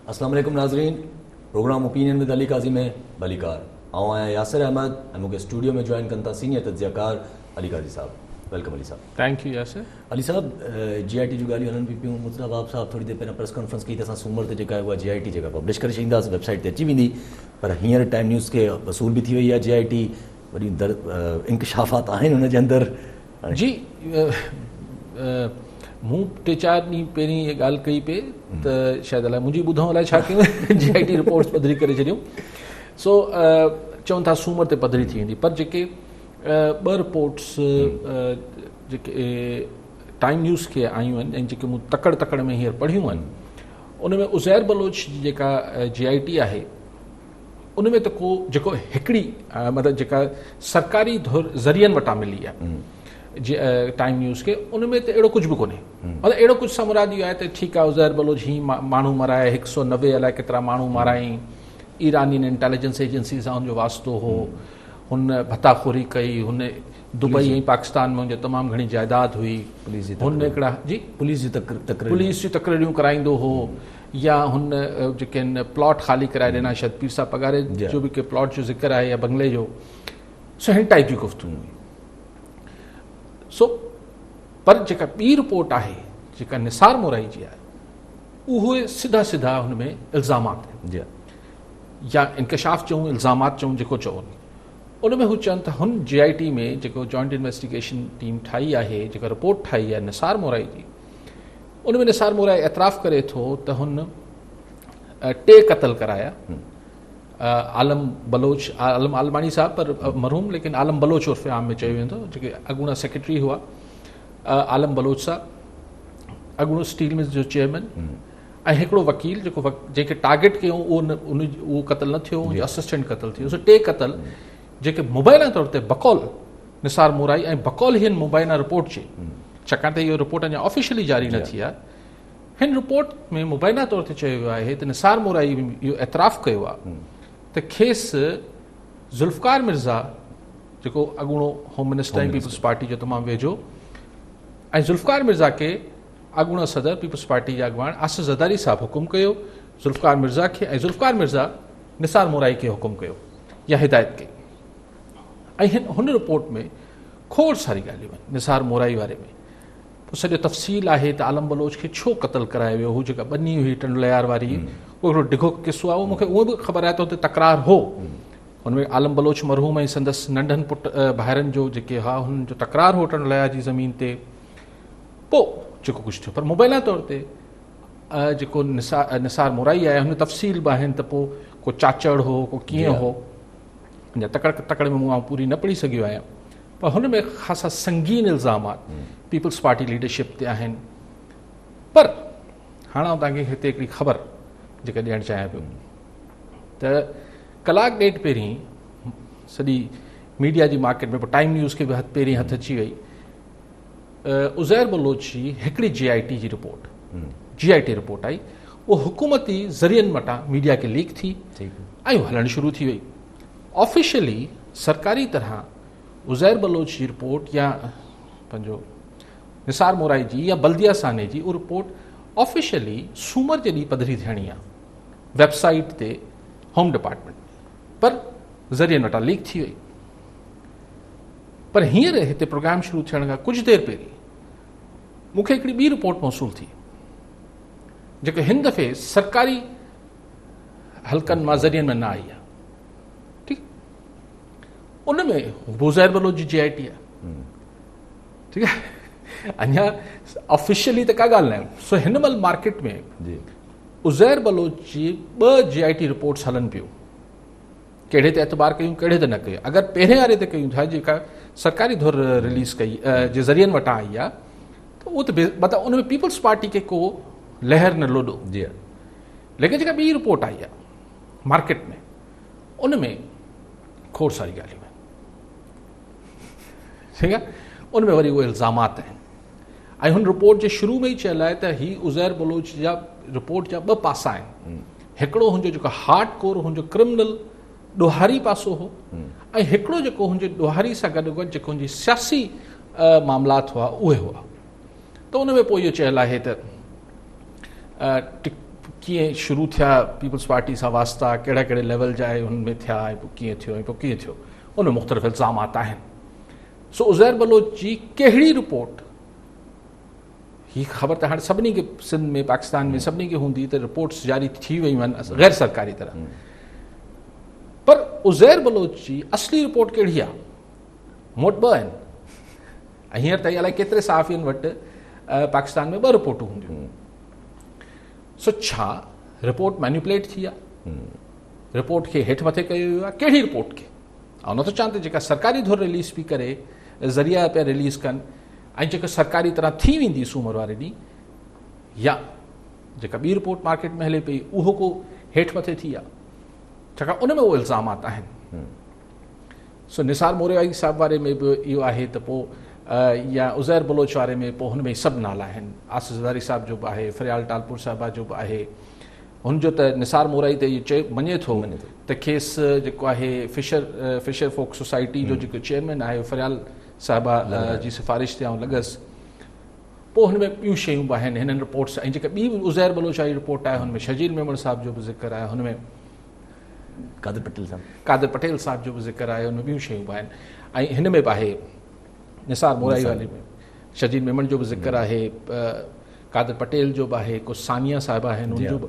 अस्सलाम वालेकुम नाज़रीन, प्रोग्राम ओपिनियन विद अली काज़ी में भलीकार आऊं आहियां यासिर अहमद ऐं मूंखे स्टूडियो में जॉइन कनि था सीनियर तज्ज़ियाकार अली काज़ी साहब। वेलकम अली साहब। Thank you Yasir. अली साहब, GIT जूं ॻाल्हियूं हलनि पियूं। मुस्तफ़ा बाब साहब थोड़ी देरि पहिरियों प्रेस कॉन्फ्रेंस कई त असां सूमर ते जेका आहे उहा GIT जेका पब्लिश करे छॾींदासीं, वेबसाइट ते अची वेंदी। पर हींअर टाइम न्यूज़ खे वसूल बि थी वई आहे GIT, वॾी इंकशाफ़ात आहिनि हुनजे अंदरि। जी, मूं 3-4 ॾींहं पहिरीं इहा ॻाल्हि कई पे त शायदि अलाए मुंहिंजी ॿुधण अलाए छा कयूं GIT रिपोर्ट्स पधरी करे छॾियूं। सो चवनि था सूमर ते पधरी थी वेंदी, पर जेके 2 रिपोर्ट्स जेके टाइम न्यूज़ खे आयूं आहिनि ऐं जेके मूं तकड़ में हींअर पढ़ियूं आहिनि, उन में उज़ैर बलोच जी जेका GIT आहे उन में त को जेको हिकिड़ी मतिलबु जेका सरकारी ज़रियनि वटां मिली आहे टाइम न्यूज़ खे, उन में त अहिड़ो कुझु बि कोन्हे। मतिलबु अहिड़ो कुझु साम्हूं इहो आहे त ठीकु आहे, उज़ैर बलोच हीअं माण्हू मराए 190 अलाए केतिरा माण्हू माराई, ईरानी इंटेलिजेंस एजेंसी सां हुनजो वास्तो हो, हुन भताखोरी कई, हुन दुबई ऐं पाकिस्तान में हुनजी तमामु घणी जाइदाद हुई, हुन हिकिड़ा जी पुलिस जी तकरीरियूं कराईंदो हो, या हुन जेके आहिनि प्लॉट ख़ाली कराए ॾिना, शायदि पीर साहब पगारे जो बि के प्लॉट जो ज़िक्र आहे या बंगले जो, सो हिन टाइप जी गुफ़्तगू हुई। सो पर जेका ॿी रिपोर्ट आहे जेका निसार मोराई जी आहे, उहे सिधा हुन में इल्ज़ामात आहिनि या इंकशाफ़ चऊं, इल्ज़ामात चऊं, जेको चवनि। उन में हू चवनि त हुन GIT में जेको जॉइंट इन्वेस्टिगेशन टीम ठाही आहे, जेका रिपोर्ट ठाही आहे निसार मोराई जी, उन में निसार मोराई एतराफ़ करे थो त हुन 3 क़त्ल कराया। आलम बलोच, आलम आलमानी साहब पर मरहूम, लेकिन आलम बलोच उर्फ़े आम में चयो वेंदो, जेके अॻूणा सेक्रेटरी हुआ, आलम बलोच साहब, अॻूणो स्टील मिल्स जो चेयरमैन, ऐं हिकिड़ो वकील जेको जंहिंखे टारगेट कयूं उहो क़त्ल न थियो, असिस्टेंट क़त्ल थियो। सो 3 क़त्ल जेके मुबैना तौर ते बकौल निसार मोराई ऐं बकौल हिन मुबैना रिपोर्ट जे, छाकाणि त इहो रिपोर्ट अञा ऑफिशियली जारी न थी आहे, हिन रिपोर्ट में मुबैना तौर ते चयो वियो आहे त निसार मोराई इहो एतराफ़ कयो आहे त खेसि ज़ुल्फ़कार मिर्ज़ा, जेको अॻूणो होम मिनिस्टर ऐं पीपल्स पार्टी जो तमामु वेझो, ऐं ज़ुल्फ़कार मिर्ज़ा खे अॻूणा सदर पीपल्स पार्टी जा अॻवान आसिफ़ ज़रदारी साहब हुकुम कयो ज़ुल्फ़कार मिर्ज़ा खे, ऐं ज़ुल्फ़कार मिर्ज़ा निसार मोराई खे हुकुम कयो या हिदायत कई। ऐं हुन रिपोर्ट में खोड़ सारी ॻाल्हियूं आहिनि निसार मोराई वारे में। पोइ सॼो तफ़सील आहे त आलम बलोच खे छो क़त्ल करायो वियो, हू जेका बनी हुई टंडलयार वारी, उहो हिकिड़ो डिघो किस्सो आहे, उहो मूंखे उहो बि ख़बर आहे त हुते तकरार हो। हुनमें आलम बलोच मरहूम ऐं संदसि नंढनि भाइरनि जो जेके हा, हुननि जो तकरार हो टंडलयार जी ज़मीन ते। पोइ जेको कुझु थियो, पर मुबैना तौर ते जेको निसार मोराई आहे, हुन तफ़सील बि आहिनि त पोइ को चाचड़ हो, को कीअं हो, अञा तकड़ में मूं पूरी न पढ़ी सघियो आहियां। पर हुन में ख़ासा संगीन इल्ज़ामात पीपल्स पार्टी लीडरशिप ते आहिनि। पर हाणे आउं तव्हांखे हिते हिकिड़ी ख़बर जेका ॾियणु चाहियां पियो त कलाक ॾेढ पहिरीं सॼी मीडिया जी मार्केट में, टाइम न्यूज़ खे बि पहिरीं हथु अची वई, उज़ैर बलोच जी हिकिड़ी GIT जी रिपोर्ट, GIT रिपोर्ट आई, उहो हुकूमती ज़रियनि वटां मीडिया खे लीक थी ऐं हलणु शुरू थी वई। ऑफिशियली सरकारी तरह उज़ैर बलोच जी रिपोर्ट या पंहिंजो निसार मोराई जी या बल्दिया साने जी उहा रिपोर्ट ऑफिशियली सूमर जे ॾींहुं पधरी थियणी आहे वेबसाइट ते होम डिपार्टमेंट, पर ज़रियनि वटां लीक थी वई। पर हींअर हिते प्रोग्राम शुरू थियण खां कुझु देरि पहिरीं मूंखे हिकिड़ी ॿी रिपोर्ट मौसूल थी, जेके हिन दफ़े सरकारी हल्कनि मां ज़रियनि में न आई आहे। ठीकु, उन में उज़ैर बलोच जी GIT आहे। ठीकु आहे, अञा ऑफिशियली त का ॻाल्हि न आहे। सो हिन महिल मार्केट में उज़ैर बलोच जी 2 GIT रिपोर्ट्स हलनि पियूं, कहिड़े ते एतबार कयूं, कहिड़े ते न कयूं। अगरि पहिरें वारे ते कयूं था, जेका सरकारी धुर रिलीज़ कई जे ज़रियनि वटां आई आहे, त उहो त मतिलबु उन में पीपल्स पार्टी खे को लहर न लोॾो। लेकिन जेका ॿी रिपोर्ट आई आहे मार्केट में, उन में खोड़ सारी ॻाल्हियूं आहिनि। ठीकु आहे, उन में वरी उहे इल्ज़ामात आहिनि। ऐं हुन रिपोर्ट जे शुरू में ई चयल आहे त ही उज़ैर बलोच जा रिपोर्ट जा 2 पासा आहिनि। हिकिड़ो हुनजो जेको हार्ड कोर हुनजो क्रिमिनल ॾोहारी पासो हो, ऐं हिकिड़ो जेको हुनजे ॾोहारी सां गॾोगॾु जेको हुनजी सियासी मामलात हुआ उहे हुआ। त उन में पोइ इहो चयल आहे त कीअं शुरू थिया पीपल्स पार्टी सां वास्ता, कहिड़ा कहिड़े लेवल जा आहे हुनमें थिया, ऐं पोइ कीअं थियो ऐं पोइ कीअं थियो, उन में मुख़्तलिफ़ इल्ज़ामात आहिनि। सो उज़ैर बलोच जी कहिड़ी रिपोर्ट, ही ख़बर त हाणे सभिनी खे सिंध में पाकिस्तान में सभिनी खे हूंदी त रिपोर्ट्स जारी थी वियूं आहिनि गैर सरकारी तरह, पर उज़ैर बलोच जी असली रिपोर्ट कहिड़ी आहे? मूं वटि 2 आहिनि, ऐं हींअर ताईं अलाए केतिरे सहाफ़ियुनि वटि पाकिस्तान में 2 रिपोर्टूं हूंदियूं। सो छा रिपोर्ट मैनिपुलेट थी आहे? रिपोर्ट खे हेठि मथे कयो वियो आहे? कहिड़ी रिपोर्ट खे? ऐं न थो चवां त जेका सरकारी धोर रिलीज़ पई करे, ज़रिया पिया रिलीज़ कनि, ऐं जेका सरकारी तरह थी वेंदी सूमर वारे ॾींहुं, या जेका ॿी रिपोर्ट मार्केट में हले पई उहो को हेठि मथे थी आहे, छाकाणि उन में उहे इल्ज़ामात आहिनि। सो निसार मोरवाई साहिब वारे में बि इहो आहे त पोइ या उज़ैर बलोच वारे में पोइ हुन में सभु नाला आहिनि। आसिफ़ ज़रदारी साहिब जो बि आहे, फ़रियाल टालपुर साहिबा जो बि आहे। हुनजो त निसार मोराई ते इहो मञे थो त खेसि जेको आहे फिशर फोक सोसाइटी जो जेको चेयरमैन आहे फ़रियाल साहिबा जी सिफ़ारिश ते आउं लॻसि। पोइ हुन में ॿियूं शयूं बि आहिनि हिननि रिपोर्ट्स, ऐं जेका ॿी उज़ैर बलोच वारी रिपोर्ट आहे हुनमें शजील मेमण साहिब जो बि ज़िक्र आहे, हुनमें कादिर पटेल साहिब जो बि ज़िक्र आहे, हुनमें ॿियूं शयूं बि आहिनि। ऐं हिन में बि आहे निसार मोराई वारे में शजील मेमण जो बि ज़िक्र आहे, कादिर पटेल जो बि आहे, कुझु सानिया साहिबा आहिनि हुनजो बि।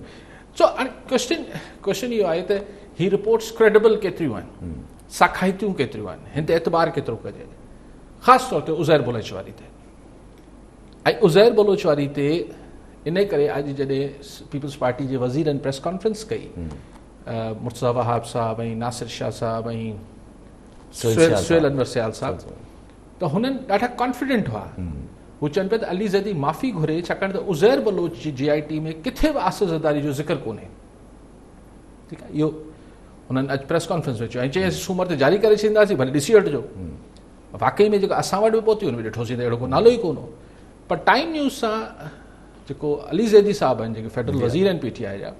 सो हाणे क्वेश्चन इहो आहे त ही रिपोर्ट्स क्रेडिबल केतिरियूं आहिनि, साखाइतियूं केतिरियूं आहिनि, हिन ते एतबार केतिरो कजे, ख़ासि तौर ते उज़ैर बलोच वारी ते। ऐं उज़ैर बलोच वारी ते इन करे अॼु जॾहिं पीपल्स पार्टी जे वज़ीरनि प्रेस कॉन्फ्रेंस कई, मुर्तज़ा वहाब साहब ऐं नासिर शाह साहब ऐं सुहेल अनवर सियाल साहब, त हुननि ॾाढा कॉन्फिडेंट हुआ। हू चवनि पिया त अली ज़ैदी माफ़ी घुरे, छाकाणि त उज़ैर बलोच जी JIT में किथे बि आसिफ़ ज़रदारी जो ज़िक्र कोन्हे। ठीकु आहे, इहो हुननि अॼु प्रेस कॉन्फ्रेंस में चयो, ऐं चई सूमर ते जारी करे छॾींदासीं, भले ॾिसी वठिजो। वाक़ई में जेको असां वटि बि पहुती हुन में ॾिठोसीं त अहिड़ो को नालो ई कोन हो। पर टाइम न्यूज़ सां जेको अली ज़ैदी साहब आहिनि, जेके फेडरल वज़ीर आहिनि PTI जा,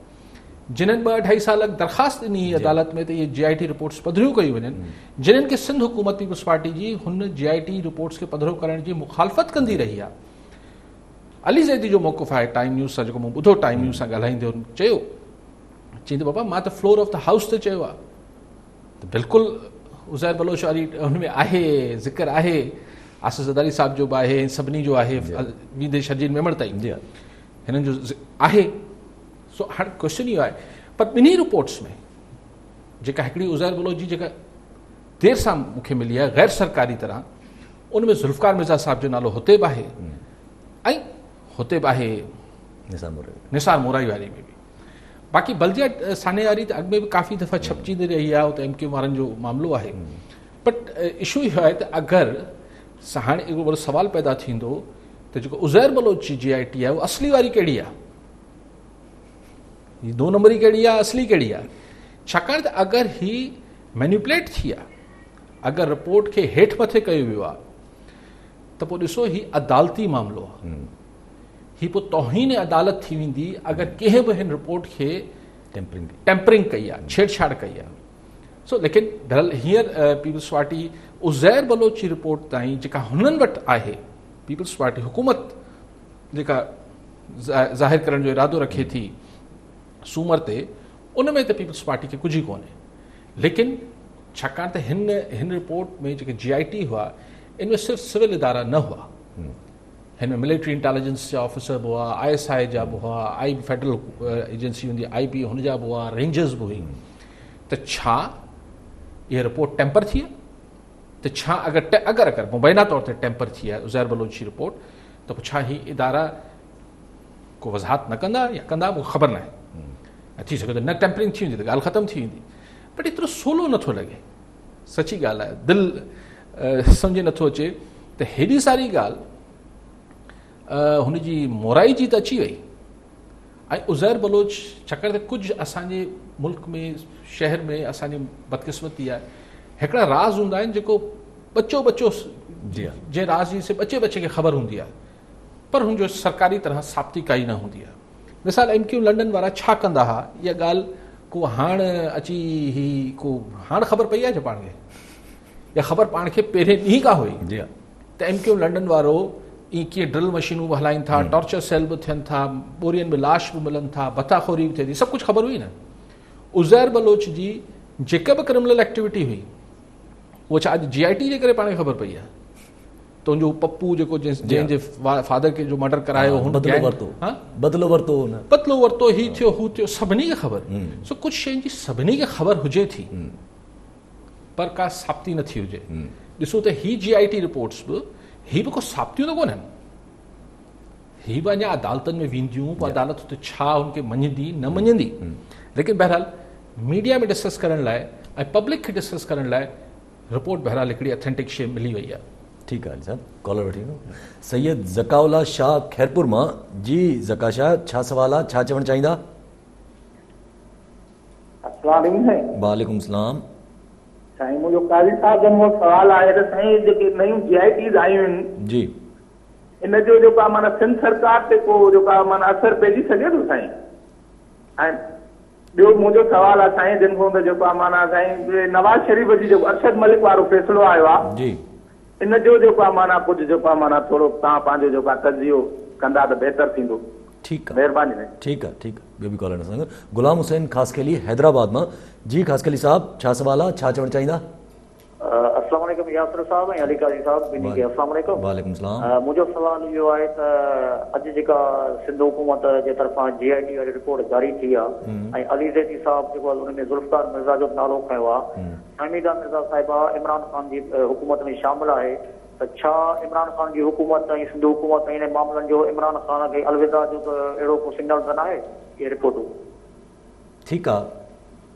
जिन्हनि 2-2.5 साल दरख़्वास्त ॾिनी अदालत में त इहे JIT रिपोर्ट्स पधरियूं कयूं वञनि, जिन्हनि खे सिंध हुकूमत पीपल्स पार्टी जी हुन JIT रिपोर्ट्स खे पधरो करण जी मुखालफ़त कंदी रही आहे। अली ज़ैदी जो मौक़िफ़ आहे टाइम न्यूज़ सां, जेको मूं ॿुधो टाइम न्यूज़ सां ॻाल्हाईंदे हुन चयो, चईं त बाबा मां त फ्लोर ऑफ द हाउस ते चयो आहे, त बिल्कुलु उज़ैर बलोच वारी हुनमें आहे, ज़िक्र आहे, आसिफ़ ज़रदारी साहिब जो बि आहे, सभिनी जो आहे, वींदे शजील मेमण ताईं हिननि जो आहे। सो हाणे क्वेश्चन इहो आहे, पर ॿिन्ही रिपोर्ट्स में जेका हिकिड़ी उज़ैर बलोच जी जेका देरि सां मूंखे मिली आहे गैर सरकारी तरह, उन में ज़ुल्फ़कार मिर्ज़ा साहिब जो नालो हुते बि आहे, ऐं हुते बि आहे निसार मोराई वारी में बि। बाक़ी बल्दिया साने वारी त अॻु में बि काफ़ी दफ़ा छपजींदी रही आहे, उते MQ वारनि जो मामिलो आहे। बट इशू इहो आहे त अगरि हाणे हिकिड़ो वॾो सुवालु पैदा थींदो त जेको उज़ैर बलोच जी JIT आहे उहा असली वारी कहिड़ी आहे, ही 2 नंबरी कहिड़ी आहे, असली कहिड़ी आहे? छाकाणि त अगरि ही मैनिपुलेट थी आहे, अगरि रिपोर्ट खे हेठि मथे कयो वियो आहे, त पोइ ॾिसो ही अदालती मामिलो आहे, ही पोइ तौहीन अदालत थी वेंदी अगरि कंहिं बि हिन रिपोर्ट खे टेम्परिंग कई आहे, छेड़छाड़ कई आहे। सो लेकिन बहरहाल हींअर पीपल्स पार्टी उज़ैर बलोच जी रिपोर्ट ताईं जेका हुननि वटि आहे, पीपल्स पार्टी हुकूमत जेका ज़ाहिर करण जो इरादो रखे थी सूमर ते, उन में त पीपल्स पार्टी खे कुझु ई कोन्हे। लेकिन छाकाणि त हिन रिपोर्ट में जेके JIT हुआ, इनमें सिर्फ़ु सिविल इदारा न हुआ, हिन में मिलिट्री इंटेलिजेंस जा ऑफिसर बि हुआ, ISI जा बि हुआ, फेडरल एजेंसी हूंदी IP हुनजा बि हुआ, रेंजर्स बि हुई। त छा इहा रिपोर्ट टेम्पर थी आहे? त छा अगरि मुबैना तौर ते टेम्पर थी आहे उज़ैर बलोच जी रिपोर्ट, त पोइ छा ही इदारा को वज़ाहत न कंदा या कंदा, मूंखे ख़बर न आहे। थी सघे त न टेम्परिंग थी वेंदी त ॻाल्हि ख़तमु थी वेंदी। बट एतिरो सवलो नथो लॻे, सची ॻाल्हि आहे, दिलि सम्झे नथो अचे त हेॾी सारी ॻाल्हि हुनजी मोराई जी त अची वई, ऐं उज़ैर बलोच छाकाणि त कुझु असांजे मुल्क में शहर में असांजी बदकिस्मती आहे, हिकिड़ा राज़ हूंदा आहिनि जेको बच्चो जंहिं राज़ जी सिर्फ़ु बच्चे खे ख़बर हूंदी आहे, पर हुनजो सरकारी तरह साबिती काई न हूंदी आहे। मिसाल MQ लंडन वारा छा कंदा हुआ, इहा ॻाल्हि को हाणे अची ही को हाणे ख़बर पई आहे छा पाण खे, या ख़बर पाण खे पहिरें ॾींहं खां हुई त MQ लंडन वारो ईअं कीअं ड्रिल मशीनूं बि हलाइनि था, टॉर्चर सेल बि थियनि था, ॿोरियुनि में लाश बि मिलनि था, बताखोरी बि थिए थी, सभु कुझु ख़बर हुई न। उज़ैर बलोच जी जेका बि क्रिमिनल एक्टिविटी हुई उहा छा अॼु GIT जे करे पाण खे ख़बर पई आहे। तुंहिंजो पप्पू जेको जंहिंजे फादर खे जो मर्डर करायो, बदिलो वरितो, ही थियो हू थियो, सभिनी खे ख़बर। सो कुझु शयुनि जी सभिनी खे ख़बर हुजे थी पर का साबिती नथी हुजे। ॾिसो त ही GIT रिपोर्ट्स बि ही बि को साबितियूं त कोन्हनि, ही बि अञा अदालतनि में वेंदियूं, पोइ अदालत हुते छा हुनखे मञंदी न मञंदी। लेकिन बहरहाल मीडिया में डिस्कस करण लाइ ऐं पब्लिक खे डिस्कस करण लाइ रिपोर्ट बहरहाल हिकिड़ी ऑथेंटिक शइ मिली वई आहे। ठीकु आहे साहब, कॉलर वठी सैयद ज़काउल्ला शाह खैरपुर मां। जी ज़का शाह, छा सवाल आहे, छा चवणु चाहींदा? वालेकुम सलाम साईं। मुंहिंजो काज़ी साहब जो सवाल आहे त साईं जेके नयूं GITs आयूं आहिनि जी, इन जो जेको आहे माना सिंध सरकार ते को जेको आहे माना असर पइजी सघे थो साईं? ऐं ॿियो मुंहिंजो सवाल आहे साईं, जिन खां त जेको आहे माना साईं नवाज़ शरीफ़ जी जेको अरशद मलिक वारो फ़ैसिलो आयो आहे जी, इन जो जेको आहे माना कुझु जेको आहे माना थोरो तव्हां पंहिंजो जेको आहे तजियो कंदा त बहितर थींदो। ठीकु आहे, महिरबानी साईं। ठीकु आहे, ठीकु आहे। ॿियो बि कॉलर सां गुलाम हुसैन ख़ासकली हैदराबाद मां। जी ख़ासकली साहब, छा सवाल आहे, छा चवणु चाहींदा? अस्सलाम वालेकुम यासिर साहब ऐं अली काज़ी साहब, ॿिन्ही खे अस्सलाम वालेकुम। वालेकुम सलाम। मुंहिंजो सवाल इहो आहे त अॼु जेका सिंध हुकूमत जे तरफ़ां GIT वारी रिपोर्ट जारी थी आहे ऐं अली ज़ैदी साहब जेको आहे उन में ज़ुल्फ़िकार मिर्ज़ा जो नालो खयो आहे, हमीदा मिर्ज़ा साहिबा इमरान ख़ान जी हुकूमत में शामिल आहे, त छा इमरान ख़ान जी हुकूमत ऐं सिंध हुकूमत ऐं इन मामलनि जो इमरान ख़ान खे अलविदा जो त अहिड़ो को सिग्नल त न आहे इहे रिपोर्टूं? ठीकु आहे,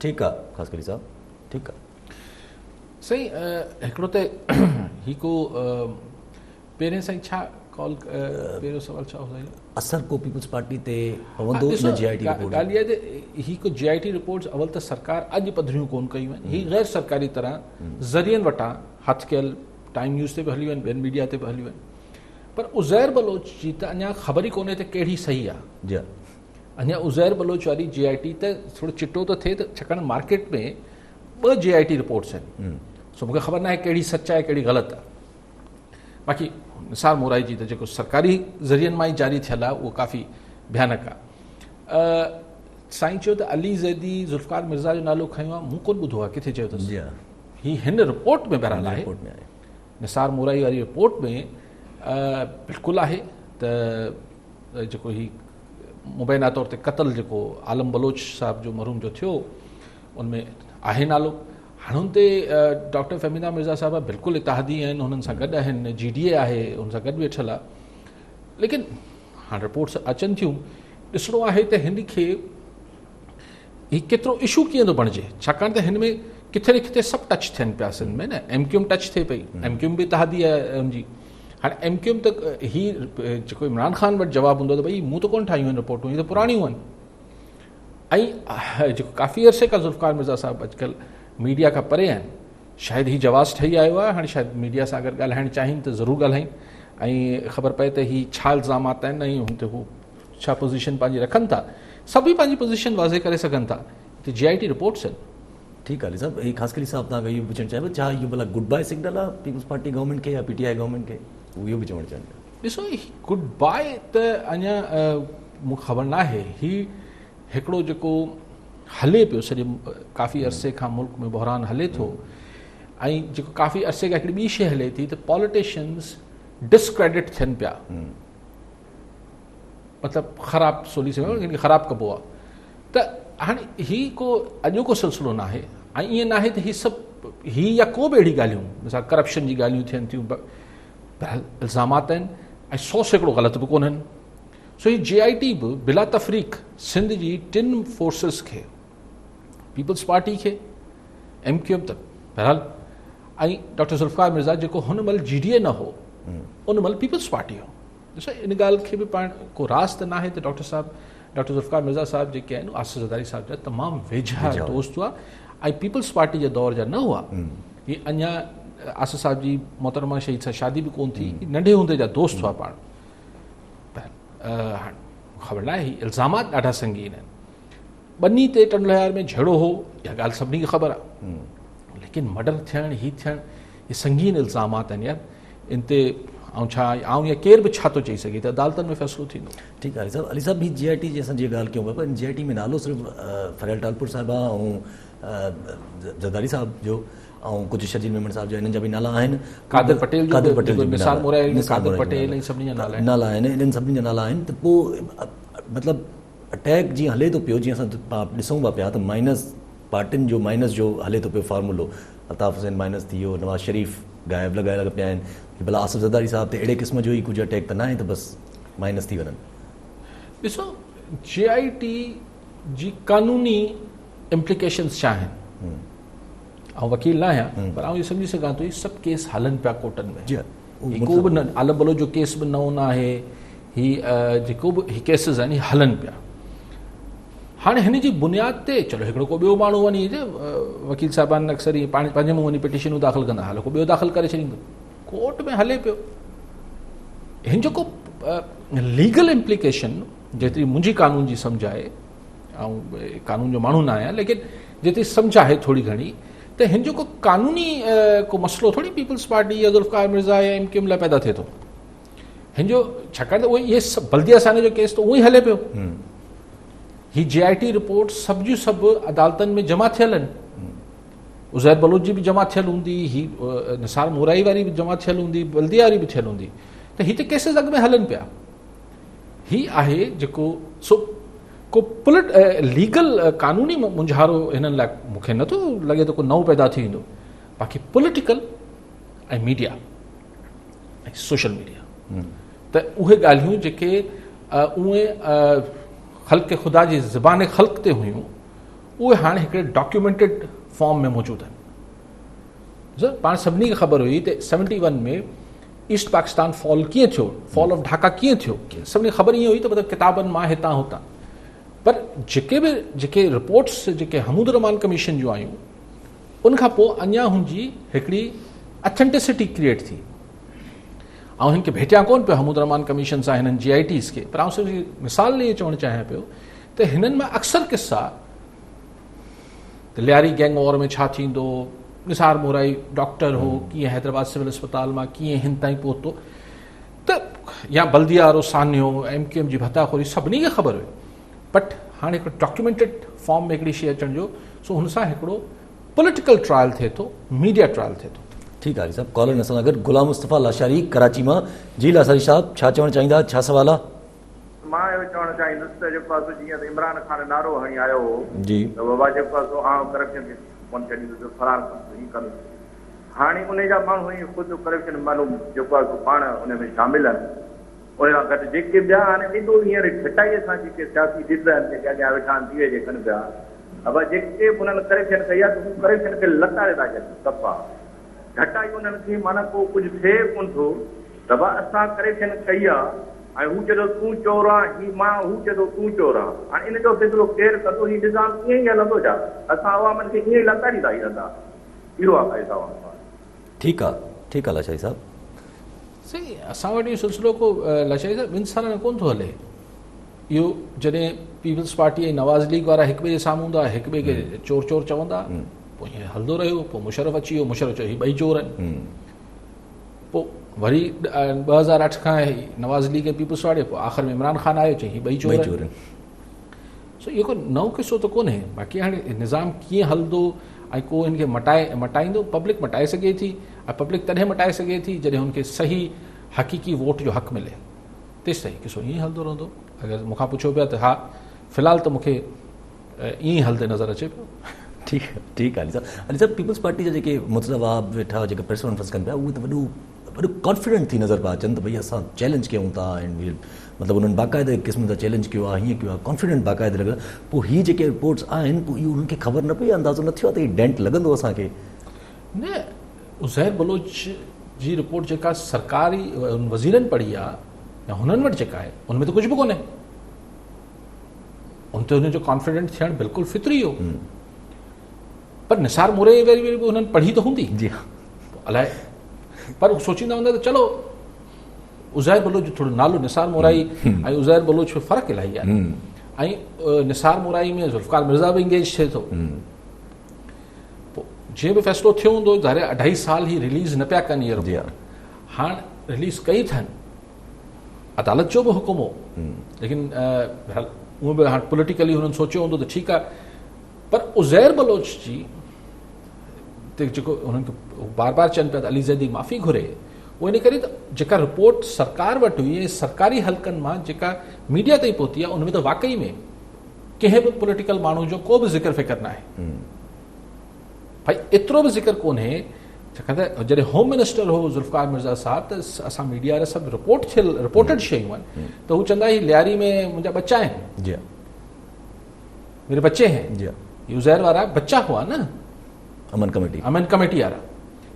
ठीकु आहे ख़ासकली साहब, ठीकु आहे। सही हिकिड़ो त ही को पहिरें साईं छा कॉल पहिरियों सवाल छा हो? असर को पीपल्स पार्टी ते पवंदो न GIT रिपोर्ट? ॻाल्हि इहा त ही को GIT रिपोर्ट्स अवल त सरकार अॼु पधरियूं कोन कयूं आहिनि, ही गैर सरकारी तरह ज़रियनि वटां हथ कयल टाइम न्यूज़ ते बि हलियूं आहिनि, ॿियनि मीडिया ते बि हलियूं आहिनि, पर उज़ैर बलोच जी त अञा ख़बर ई कोन्हे त कहिड़ी सही आहे। जी, अञा उज़ैर बलोच वारी GIT त थोरो चिटो थो थिए, त छाकाणि मार्केट में 2 GIT रिपोर्ट्स आहिनि, सो मूंखे ख़बर न आहे कहिड़ी सच आहे कहिड़ी ग़लति आहे। बाक़ी निसार मोराई जी त जेको सरकारी ज़रियनि मां ई जारी थियल आहे उहो काफ़ी भयानक आहे। साईं चयो त अली ज़ैदी ज़ुल्फ़िकार मिर्ज़ा जो नालो खयो आहे, मूं कोन ॿुधो आहे, किथे चयो अथसि? ही हिन रिपोर्ट में बहरहाल आहे, निसार मोराई वारी रिपोर्ट में बिल्कुलु आहे त जेको ही मुबैना तौर ते क़तल जेको आलम बलोच साहब जो मरहूम जो थियो उनमें आहे नालो। हाणे हुन ते डॉक्टर फ़हमीदा मिर्ज़ा साहिबा बिल्कुलु इतिहादी आहिनि, हुननि सां गॾु आहिनि, GDA आहे हुन सां गॾु वेठल आहे, लेकिन हाणे रिपोर्ट्स अचनि थियूं, ॾिसणो आहे त हिन खे हीउ केतिरो इशू कीअं थो बणिजे, छाकाणि त हिन में किथे न किथे सभु टच थियनि पिया सिंध में न। MQM टच थिए पई, MQM बि इतिहादी आहे हुनजी। हाणे MQM त ही जेको इमरान ख़ान वटि जवाबु हूंदो त भई मूं त कोन ठाहियूं आहिनि रिपोर्टूं, हीअ त पुराणियूं आहिनि। ऐं जेको काफ़ी अरसे खां ज़ुल्फ़िकार मिर्ज़ा साहिबु अॼुकल्ह मीडिया खां परे आहिनि, शायदि ही जवाज़ ठही आयो आहे, हाणे शायदि मीडिया सां अगरि ॻाल्हाइणु चाहिनि त ज़रूरु ॻाल्हाइनि ऐं ख़बर पए त ही छा इल्ज़ामात आहिनि ऐं हुन ते हू छा पोज़ीशन पंहिंजी रखनि था, सभई पंहिंजी पोज़ीशन वाज़े करे सघनि था। त GIT रिपोर्ट्स आहिनि। ठीकु आहे साहब, ही ख़ासकरी साहब तव्हांखे इहो पुछणु चाहियां छा इहो भला गुड बाय सिग्नल आहे पीपल्स पार्टी गवर्नमेंट खे या PTI गवर्नमेंट खे, इहो बि चवणु चाहियां? ॾिसो गुड बाय त अञा मूंखे ख़बर न आहे, ही हिकिड़ो जेको हले पियो सॼे काफ़ी अरसे खां मुल्क में बहरान हले थो, ऐं जेको काफ़ी अरसे खां हिकिड़ी ॿी शइ हले थी त पॉलिटिशियन्स डिस्क्रेडिट थियनि पिया, मतिलबु ख़राबु सोली से ख़राबु कबो आहे। त हाणे ही को अॼोको सिलसिलो न आहे, ऐं ईअं न आहे त ही सभु ही या को बि अहिड़ी ॻाल्हियूं मिसाल करप्शन जी ॻाल्हियूं थियनि थियूं, इल्ज़ामात आहिनि ऐं 100 सैकड़ो ग़लति बि कोन्हनि। सो ही GIT बि बिला तफ़रीक़ सिंध जी 3 फोर्सिस खे, पीपल्स पार्टी खे, MQM त बहरहाल ऐं डॉक्टर ज़ुल्फ़िकार मिर्ज़ा जेको हुन महिल GDA न हो, उन महिल पीपल्स पार्टी हो। ॾिसो इन ॻाल्हि खे बि पाण को राज़ त न आहे त डॉक्टर ज़ुल्फ़िकार मिर्ज़ा साहिब जेके आहिनि आसिफ़ ज़रदारी साहिब जा तमामु वेझा दोस्त हुआ ऐं पीपल्स पार्टी जे दौर जा न हुआ। ही अञा आसिफ़ साहिब जी मोहतरमा शहीद सां शादी बि कोन थी, नंढे हूंदे जा दोस्त हुआ पाण। ख़बर न आहे, ही इल्ज़ामात ॾाढा संगीन आहिनि। बनी ते टंडलयार में झेड़ो हो इहा ॻाल्हि सभिनी खे ख़बर आहे, लेकिन मर्डर थियणु ही थियणु, ये संगीन इल्ज़ामात आहिनि यार। इन ते ऐं छा ऐं या केर बि छा थो चई सघे त अदालतनि में फ़ैसिलो थींदो। ठीकु आहे अली साहब, हीअ GIT जी असां जीअं ॻाल्हि कयूं पिया, पर GIT में नालो सिर्फ़ु फरियाल टालपुर साहिबा ऐं ज़रदारी साहब जो ऐं कुझु शजील मेमन साहब जो, हिननि जा बि नाला आहिनि। कादिर पटेल जो जो निसार मोराई, निसार कादिर मोराई पटेल, इन सभिनी जा नाला नाला आहिनि, इन्हनि सभिनी जा नाला आहिनि। त पोइ मतिलबु अटैक जीअं हले थो पियो, जीअं असां ॾिसूं पिया त माइनस पार्टियुनि जो माइनस जो हले थो पियो फॉर्मूलो, अल्ताफ़ हुसैन माइनस थी वियो, नवाज़ शरीफ़ गायब लॻाए पिया आहिनि कि भला आसिफ़ ज़रदारी साहब ते अहिड़े क़िस्म जो ई कुझु अटैक त न आहे त बसि माइनस थी वञनि। ॾिसो GIT जी कानूनी इम्प्लीकेशन्स छा आहिनि, ऐं वकील न आहियां पर आउं इहो सम्झी सघां थो, सभु केस हलनि पिया कोर्टनि में, जी को बि न आला बलो जो केस बि नओं न आहे, हीअ जेको बि हीअ केसिस आहिनि हीअ हलनि पिया। हाणे हिन जी बुनियाद ते चलो हिकिड़ो को ॿियो माण्हू वञी वकील साहिबान अक्सर ई पंहिंजे मुंहुं वञी पिटिशनूं दाख़िल कंदा, हलो को ॿियो दाख़िल करे छॾींदो, कोर्ट में हले पियो। हिन जो को लीगल इम्प्लीकेशन जेतिरी मुंहिंजी कानून जी सम्झ आहे, ऐं कानून जो माण्हू न आहियां, लेकिन जेतिरी सम्झ आहे थोरी घणी, त हिन जो को कानूनी को मसइलो थोरी पीपल्स पार्टी या ज़ुल्फ़िकार मिर्ज़ा या MKM लाइ पैदा थिए थो। हिन जो छाकाणि त उहो इहे बल्दिया साने जो केस त उहो ई हले पियो। ही GIT रिपोर्ट सभु जूं सभु अदालतनि में जमा थियल आहिनि। उज़ैर बलोच जी बि जमा थियल हूंदी, ही निसार मोराई वारी बि जमा थियल हूंदी, बल्दिया वारी बि थियल हूंदी, त ही त केसिस अॻ में हलनि पिया। ही आहे जेको सो को लीगल कानूनी मुंझारो हिननि लाइ मूंखे नथो लॻे त को नओं पैदा थी वेंदो। बाक़ी पॉलिटिकल ऐं मीडिया ऐं सोशल मीडिया त उहे ॻाल्हियूं जेके उहे ख़ल्क़ ख़ुदा जी ज़बान ख़ल्क़ ते हुयूं, उहे हाणे हिकिड़े डॉक्यूमेंटेड फॉर्म में मौजूदु आहिनि। पाण सभिनी खे ख़बर हुई त 71 में ईस्ट पाकिस्तान फॉल कीअं थियो, फॉल ऑफ ढाका कीअं थियो, सभिनी खे ख़बर ईअं हुई त मतिलबु किताबनि मां हितां हुतां, पर जेके रिपोर्ट्स जेके हमूद रहमान कमीशन जूं आयूं, उनखां पोइ अञा हुनजी हिकिड़ी अथेंटिसिटी क्रिएट थी। ऐं हिन खे भेटिया कोन पियो हमूद रहमान कमीशन सां हिननि GITs खे, पर आउं सिर्फ़ु मिसाल लाइ इहो चवणु चाहियां पियो त हिननि मां अक्सर किस्सा त लियारी गैंग वॉर में छा थींदो, निसार मोराई डॉक्टर हो, कीअं हैदराबाद सिविल अस्पताल मां कीअं हिन ताईं पहुतो, त या बल्दिया वारो सान्यो, MKM जी भताखोरी, सभिनी खे ख़बर हुई। बट हाणे हिकिड़ो डॉक्यूमेंटेड फॉर्म में हिकिड़ी शइ अचण जो, सो हुन सां हिकिड़ो पॉलिटिकल ट्रायल थिए थो, मीडिया ट्रायल थिए थो। ठीकु आहे साहब, कॉलर असां सां गॾु गुलाम मुस्तफ़ा लाशारी कराची मां। जी लाशारी साहब, छा चवणु चाहींदा, छा सवाल आहे? मां इहो चवणु चाहींदुसि त जेको आहे जीअं त इमरान ख़ान नारो हणी आयो हो जी त बाबा जेको आहे करप्शन खे कोन छॾींदुसि, फरार कंदुसि, हाणे उन जा माण्हू ख़ुदि करप्शन माण्हू जेको आहे पाण उन में शामिल आहिनि। उन सां गॾु जेके ॿिया हाणे एॾो हींअर घटाईअ सां जेके सियासी ॾिस आहिनि, जेके अॻियां वेठा आहिनि थी जेकनि पिया, अब जेके उन्हनि करप्शन कई आहे त हू करप्शन खे लताड़े था छॾनि सफ़ा, घटाई उन्हनि खे माना को कुझु थिए कोन थो त भई असां करप्शन कई आहे ऐं हू चए थो तूं चोर आहे, ही मां, हू चए थो तूं चोर आहे। हाणे इन जो फ़ैसिलो केरु कंदो? हीउ निज़ाम ईअं ई हलंदो छा? असां अवामनि खे ईअं ई लताड़ींदा ई रहंदा। इहो आहे भाई साहब। ठीकु आहे लाशारी साहब। सही, असां वटि इहो सिलसिलो को लाशारी साहब 2 सालनि में कोन थो हले। इहो जॾहिं पीपल्स पार्टी ऐं नवाज़ लीग वारा हिक ॿिए जे साम्हूं हूंदा, हिक ॿिए खे चोर चोर चवंदा, पोइ हीअं हलंदो रहियो। पोइ मुशरफ अची वियो, मुशरफ चयो हीअ ॿई चोर आहिनि। पोइ वरी 2008 खां नवाज़ लीग ऐं पीपल्स पार्टी, पोइ आख़िर में इमरान ख़ान आयो, चई हीअ ॿई चोर आहिनि। सो इहो को नओं किसो त कोन्हे। बाक़ी हाणे निज़ाम कीअं हलंदो ऐं को हिन खे मटाईंदो, पब्लिक मटाए सघे थी, ऐं पब्लिक तॾहिं मटाए सघे थी जॾहिं हुनखे सही हक़ीक़ी वोट जो हक़ मिले, तेसि ताईं किसो ईअं हलंदो रहंदो। अगरि मूंखां पुछो पिया त हा, फ़िलहाल त मूंखे ईअं ई हलंदे नज़र अचे पियो। ठीकु आहे अली साहब, पीपल्स पार्टी जा जेके मुतलबा वेठा जेके प्रेस कॉन्फ्रेंस कनि पिया, उहे त वॾो कॉन्फिडेंट थी नज़र पिया अचनि त भई असां चैलेंज कयूं था, ऐं मतिलबु उन्हनि बाक़ाइदे क़िस्म जा चैलेंज कयो आहे, हीअं कयो आहे, कॉन्फिडेंट बाक़ाइदे लॻा। पोइ हीअ जेके रिपोर्ट्स आहिनि, पोइ इहो उन्हनि खे ख़बर न पई, अंदाज़ो न थियो आहे त हीअ डेंट लॻंदो असांखे। न, उज़ैर बलोच जी रिपोर्ट जेका सरकारी वज़ीरनि पढ़ी आहे या हुननि वटि जेका आहे, उनमें त कुझु बि कोन्हे। उन ते हुनजो कॉन्फिडेंट थियणु बिल्कुलु फितरी हो। पर निसार मोराई वारी बि हुननि पढ़ी त हूंदी, जी हा, अलाए, पर सोचींदा हूंदा त चलो उज़ैर बलोच जो थोरो नालो निसार मोराई ऐं उज़ैर बलोच में फ़र्क़ु इलाही आहे। ऐं निसार मोराई में ज़ुल्फ़िकार मिर्ज़ा बि इंगेज थिए थो। पोइ जीअं बि फ़ैसिलो थियो हूंदो, ज़ाहिर 2.5 साल ही रिलीज़ न पिया कनि इहे रिपोर्ट। हाणे रिलीज़ कई अथनि, अदालत जो बि हुकुम हो, लेकिन उहो बि हाणे पॉलिटिकली हुननि सोचियो हूंदो त ठीकु आहे, पर उज़ैर बलोच जी ते जेको हुननि खे बार बार चवनि पिया त अली ज़ैदी माफ़ी घुरे, उहो इन करे त जेका रिपोर्ट सरकार वटि हुई, सरकारी हल्कनि मां जेका मीडिया ताईं पहुती आहे, उन में त वाकई में कंहिं बि पॉलिटिकल माण्हू जो को बि ज़िक्र फ़िक्र न आहे। भाई एतिरो बि ज़िक्र कोन्हे, छाकाणि त जॾहिं होम मिनिस्टर हो ज़ुल्फ़िकार मिर्ज़ा साहब, त असां मीडिया वारा सभु रिपोर्टेड शयूं आहिनि, त हू चवंदा ही लियारी में मुंहिंजा बच्चा आहिनि, जी मेरे बच्चे हैं, जी ये उज़ैर वारा बच्चा हुआ न, अमन कमेटी वारा,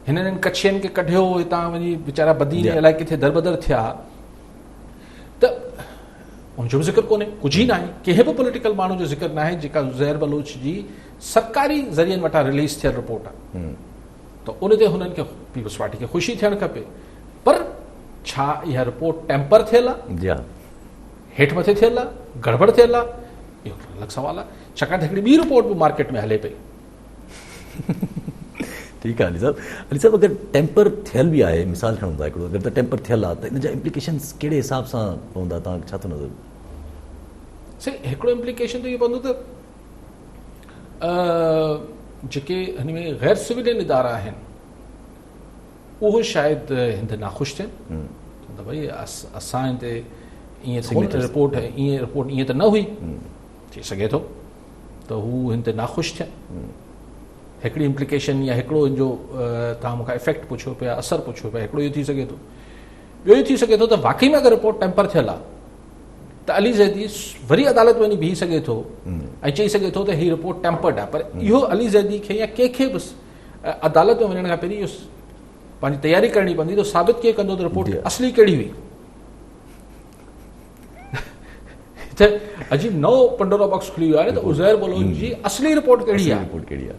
हिननि कच्छियनि खे कढियो, हितां वञी वीचारा बदी अलाए किथे दरबदर थिया, त उनजो बि ज़िक्र कोन्हे, कुझु ई न आहे, कंहिं बि पॉलिटिकल माण्हू जो ज़िक्र न आहे जेका उज़ैर बलोच जी सरकारी ज़रियनि वटां रिलीज़ थियल रिपोर्ट आहे। त उन ते हुननि खे पीपल्स पार्टी खे ख़ुशी थियणु खपे, पर छा इहा रिपोर्ट टेम्पर थियल आहे, जी हेठि मथे थियल आहे, गड़बड़ थियल आहे, इहो अलॻि सवाल आहे, छाकाणि त हिकिड़ी ॿी रिपोर्ट बि मार्केट में हले पई। ठीकु आहे अली साहब अगरि टेम्पर थियल बि आहे, मिसाल खणूं था हिकिड़ो, अगरि त टेम्पर थियल आहे त इन जा इम्प्लिकेशन्स कहिड़े हिसाब सां पवंदा, तव्हांखे छा थो नज़र? सही, हिकिड़ो इम्प्लिकेशन त इहो पवंदो त जेके हिन में गैर सिविलियन इदारा आहिनि उहो शायदि हिन ते नाख़ुशि थियनि, त भई असां हिन ते ईअं रिपोर्ट ईअं त न हुई, थी सघे थो त हू हिन ते नाख़ुशि थियनि। हिकिड़ी इम्प्लिकेशन या हिकिड़ो इन जो तव्हां मूंखां इफेक्ट पुछो पिया, असरु पुछो पिया, हिकिड़ो इहो थी सघे थो। ॿियो इहो थी सघे थो त वाक़ई में अगरि रिपोर्ट टेम्पर थियल आहे त अली ज़ैदी वरी अदालत वञी बीही सघे थो ऐं चई सघे थो त हीअ रिपोर्ट टेम्पर्ड आहे, पर इहो अली ज़ैदी खे या कंहिंखे बि अदालत में वञण खां पहिरीं इहो पंहिंजी तयारी करणी पवंदी, त साबित कीअं कंदो त रिपोर्ट असली कहिड़ी हुई। त अजीब नओ पंडोरा बॉक्स खुली वियो आहे न, त उज़ैर बलोच जी असली रिपोर्ट कहिड़ी आहे।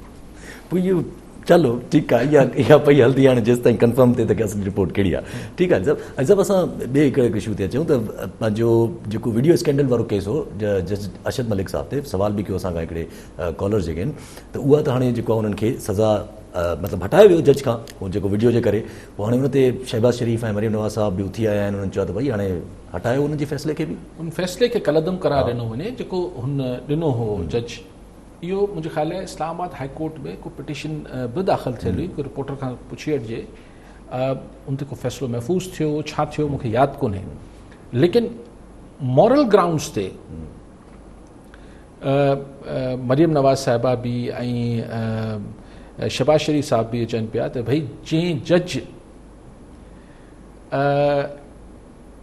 पोइ इहो चलो ठीकु आहे, इहा पई हलंदी, हाणे जेसि ताईं कंफर्म थिए त की असली रिपोर्ट कहिड़ी आहे। ठीकु आहे सभु असां ॿिए हिकिड़े इशू ते अचूं त पंहिंजो जेको वीडियो स्कैंडल वारो केस हो, जस्टिस अरशद मलिक साहब ते सवाल बि कयो असांखां हिकिड़े कॉलर जेके आहिनि, त उहा त हाणे जेको आहे उन्हनि खे सज़ा मतिलबु हटायो वियो जज खां, उहो जेको वीडियो जे करे, पोइ हाणे हुन ते शहबाज़ शरीफ़ ऐं मरियम नवाज़ साहब बि उथी आया आहिनि, उन्हनि चयो त भई हाणे हटायो उन जे फ़ैसिले खे बि, उन फ़ैसिले खे कलदम करार ॾिनो वञे जेको हुन ॾिनो हो जज। इहो मुंहिंजे ख़्याल आहे इस्लामाबाद हाई कोर्ट में को पिटीशन बि दाख़िल थियल हुई, को रिपोर्टर खां पुछी वठिजे, उन ते को फ़ैसिलो महफ़ूज़ थियो छा थियो मूंखे यादि कोन्हे, लेकिन मॉरल ग्राउंड्स ते मरियम नवाज़ साहिबा बि ऐं शहबाज़ शरीफ़ साहब बि चवनि पिया त भई जंहिं जज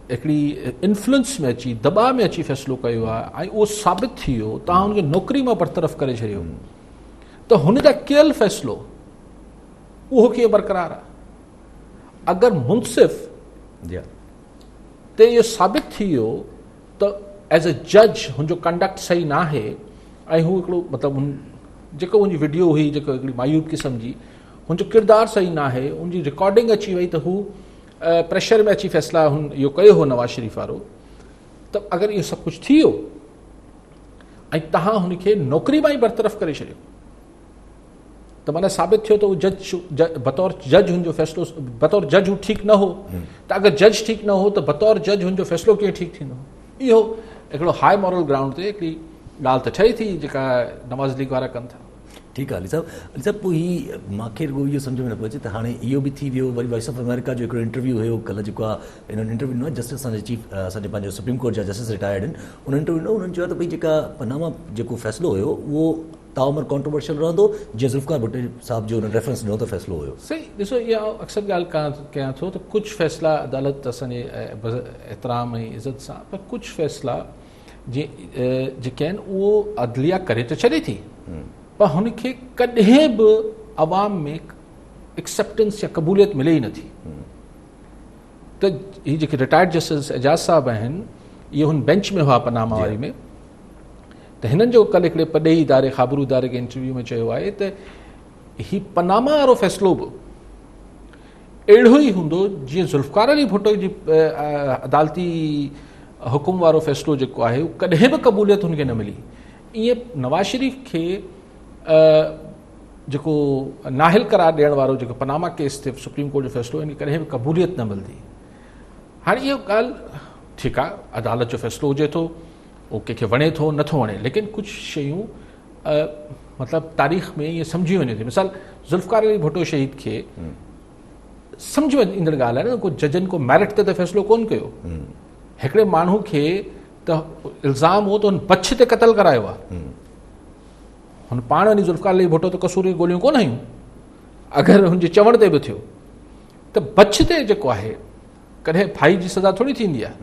हिकिड़ी इन्फ्लुएंस में अची दॿा में अची फ़ैसिलो कयो आहे ऐं उहो साबित थी वियो, तव्हां हुनखे नौकिरी मां बरतरफ़ करे छॾियो, त हुन जा कयल फ़ैसिलो उहो कीअं बरक़रार आहे। अगरि मुनसिफ़ ते इहो साबित थी वियो त एज़ अ जज हुनजो कंडक्ट सही न आहे ऐं हू हिकिड़ो मतिलबु जेको हुनजी वीडियो हुई, जेको हिकिड़ी मायूब क़िस्म जी, हुनजो किरदारु सही न आहे, हुनजी रिकॉर्डिंग अची वई, त हू प्रेशर में अची फ़ैसिला हुन इहो कयो हो नवाज़ शरीफ़ वारो, त अगरि इहो सभु कुझु थी वियो ऐं तव्हां हुनखे नौकिरी मां ई बरतरफ़ करे छॾियो, त माना साबित थियो त उहो बतौर जज हुनजो फ़ैसिलो, बतौर जज हू ठीकु न हो, त अगरि जज ठीकु न हो त बतौर जज हुनजो फ़ैसिलो कीअं ठीकु थींदो। इहो हिकिड़ो हाई मॉरल ग्राउंड ते हिकिड़ी ॻाल्हि त ठहे थी जेका नवाज़ लीग वारा कनि था। ठीकु आहे अली साहब पोइ हीअ मूंखे रुॻो इहो सम्झ में न पियो अचे त हाणे इहो बि थी वियो, वरी वॉइस ऑफ अमेरिका जो हिकिड़ो इंटरव्यू हुयो कल्ह, जेको आहे इन्हनि इंटरव्यू ॾिनो आहे जस्टिस असांजे चीफ असांजे पंहिंजो सुप्रीम कोर्ट जा जस्टिस रिटायर्ड आहिनि, उन इंटरव्यू ॾिनो, उन्हनि चयो त भई जेका पनामा जेको फ़ैसिलो हुयो उहो ताउमर कॉन्ट्रोवर्शियल रहंदो, जीअं ज़ुल्फ़िकार भुट्टो साहब जो उन्हनि रेफरेंस ॾिनो त फ़ैसिलो हुयो। सही, ॾिसो इहा अक्सर ॻाल्हि कयां थो त कुझु फ़ैसिला अदालत असांजे एतिराम ऐं इज़त सां, पर कुझु फ़ैसिला जेके आहिनि उहो अदलिया करे त छॾे थी, पर हुनखे कॾहिं बि अवाम में एक्सेप्टेंस या क़बूलियत मिले ई नथी। त हीअ जेके रिटायर्ड जस्टिस एजाज़ साहब आहिनि, इहे हुन बेंच में हुआ पनामा वारी में, त हिननि जो कल्ह हिकिड़े पॾेही इदारे ख़ाबरू इदारे खे इंटरव्यू में चयो आहे त हीउ पनामा वारो फ़ैसिलो बि अहिड़ो ई हूंदो जीअं ज़ुल्फ़िकार अली भुट्टो जी अदालती हुकुम वारो फ़ैसिलो जेको आहे उहो कॾहिं बि क़बूलियत हुनखे न मिली। ईअं नवाज़ शरीफ़ खे जेको नाहिल करार ॾियण वारो जेको पनामा केस ते सुप्रीम कोर्ट जो फ़ैसिलो, इन कॾहिं बि क़बूलियत न मिलंदी। हाणे इहो ॻाल्हि ठीकु आहे, अदालत जो फ़ैसिलो हुजे थो, उहो कंहिंखे वणे थो नथो वणे, लेकिन कुझु शयूं मतिलबु तारीख़ में ईअं सम्झी वञे थी। मिसाल ज़ुल्फ़िकार अली भुट्टो शहीद खे सम्झ में ईंदड़ ॻाल्हि आहे न, को जजनि को मेरिट ते त फ़ैसिलो कोन कयो, हिकिड़े माण्हू खे त इल्ज़ाम हो त हुन बछ ते क़तल करायो आहे, हुन पाण वञी ज़ुल्फ़िकार अली भुट्टो त कसूर जी गोलियूं कोन आयूं, अगरि हुनजे चवण ते बि थियो त बछ ते जेको आहे कॾहिं फाई जी सज़ा थोरी थींदी आहे।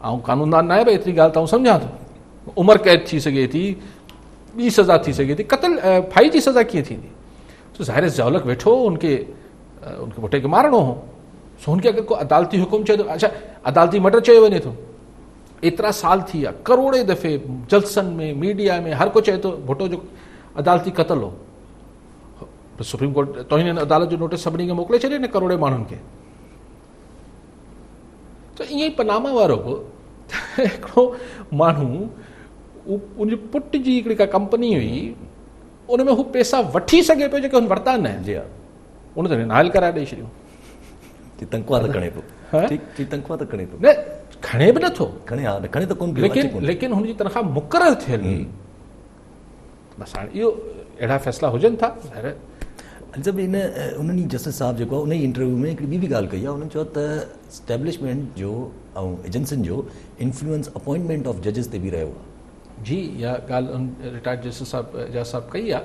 ऐं कानूनदान न आहे भई एतिरी ॻाल्हि त आउं सम्झां थो, उमिरि कैद थी सघे थी, ॿी सज़ा थी सघे थी, क़तल फाई जी सज़ा कीअं थींदी? तो ज़ाहिर ज़ौलक वेठो उनखे भुट्टे खे मारणो हो, सो हुनखे अगरि को अदालती हुकुम चए थो, अच्छा अदालती मर्डर चयो वञे थो, एतिरा साल थी विया, करोड़े दफ़े जलसनि में मीडिया में हर को चए थो भुट्टो जो अदालती क़तल हो, सुप्रीम कोर्ट तौहीन अदालत जो नोटिस सभिनी खे मोकिले छॾे न, करोड़े माण्हुनि खे। त ईअं ई पनामा वारो बि हिकिड़ो माण्हू उनजे पुट जी हिकिड़ी का कंपनी हुई, उन में हू पैसा वठी सघे पियो जेके हुन वरिता न, जी हा, उन त नाइल कराए ॾेई छॾियो, तनख़्वाह त खणे पियो, तनख़्वाह त खणे पियो, न खणे बि नथो, खणे हा खणे त कोन पियो, लेकिन हुनजी तनख़्वाह मुक़ररु थियल हुई। बसि हाणे इहो अहिड़ा फ़ैसिला हुजनि था। जब इन उन्हनि जस्टिस साहब जेको आहे उन ई इंटरव्यू में हिकिड़ी ॿी बि ॻाल्हि कई आहे, उन्हनि चयो त स्टैब्लिशमेंट जो ऐं एजेंसियुनि जो इन्फ्लुएंस अपॉइंटमेंट ऑफ जजिस ते बि रहियो आहे। जी, इहा ॻाल्हि रिटायर्ड जस्टिस साहब एजाज़ साहब कई आहे।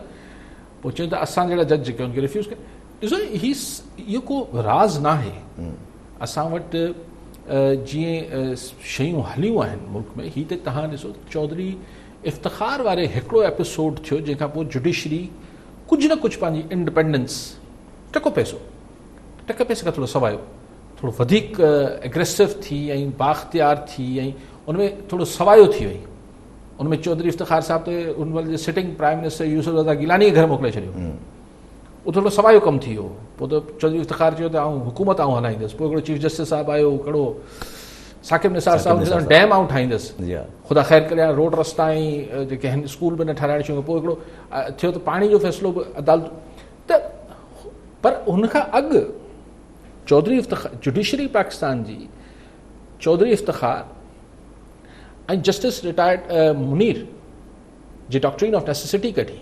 पोइ चयो त असां जहिड़ा जज जेके हुनखे रिफ्यूज़ कनि, ॾिसो इहो को राज़ न आहे, असां वटि जीअं शयूं हलियूं आहिनि मुल्क में, हीअ त तव्हां ॾिसो चौधरी इफ़्तिख़ार वारे हिकिड़ो एपिसोड थियो, जंहिंखां पोइ जुडिशरी कुझु न कुझु पंहिंजी इंडिपेंडेंस टको पैसे खां थोरो सवायो, थोरो वधीक एग्रेसिव थी ऐं बाख़्तियार थी, ऐं उनमें थोरो सवायो थी वई। उनमें चौधरी इफ़्तिख़ार साहब ते उन महिल जे सिटिंग प्राइम मिनिस्टर यूसुफ रज़ा गिलानी खे घर मोकिले छॾियो, उहो थोरो सवायो कमु थी वियो। पोइ त चौधरी इफ़्तिख़ार चयो त आउं हुकूमत आउं हलाईंदुसि। पोइ हिकिड़ो चीफ जस्टिस साहब आयो, हिकिड़ो साकिब निसार साहब डैम आउं ठाहींदुसि, ख़ुदा ख़ैर करे रोड रस्ता ऐं जेके आहिनि स्कूल बि न ठाराइण शयूं। पोइ हिकिड़ो थियो त पाणी जो फ़ैसिलो बि अदालत त, पर हुनखां अॻु चौधरी इफ़्तिख़ार जुडिशरी पाकिस्तान जी चौधरी इफ़्तिख़ार ऐं जस्टिस रिटायर्ड मुनीर जी डॉक्ट्रिन ऑफ नेसेसिटी कढी,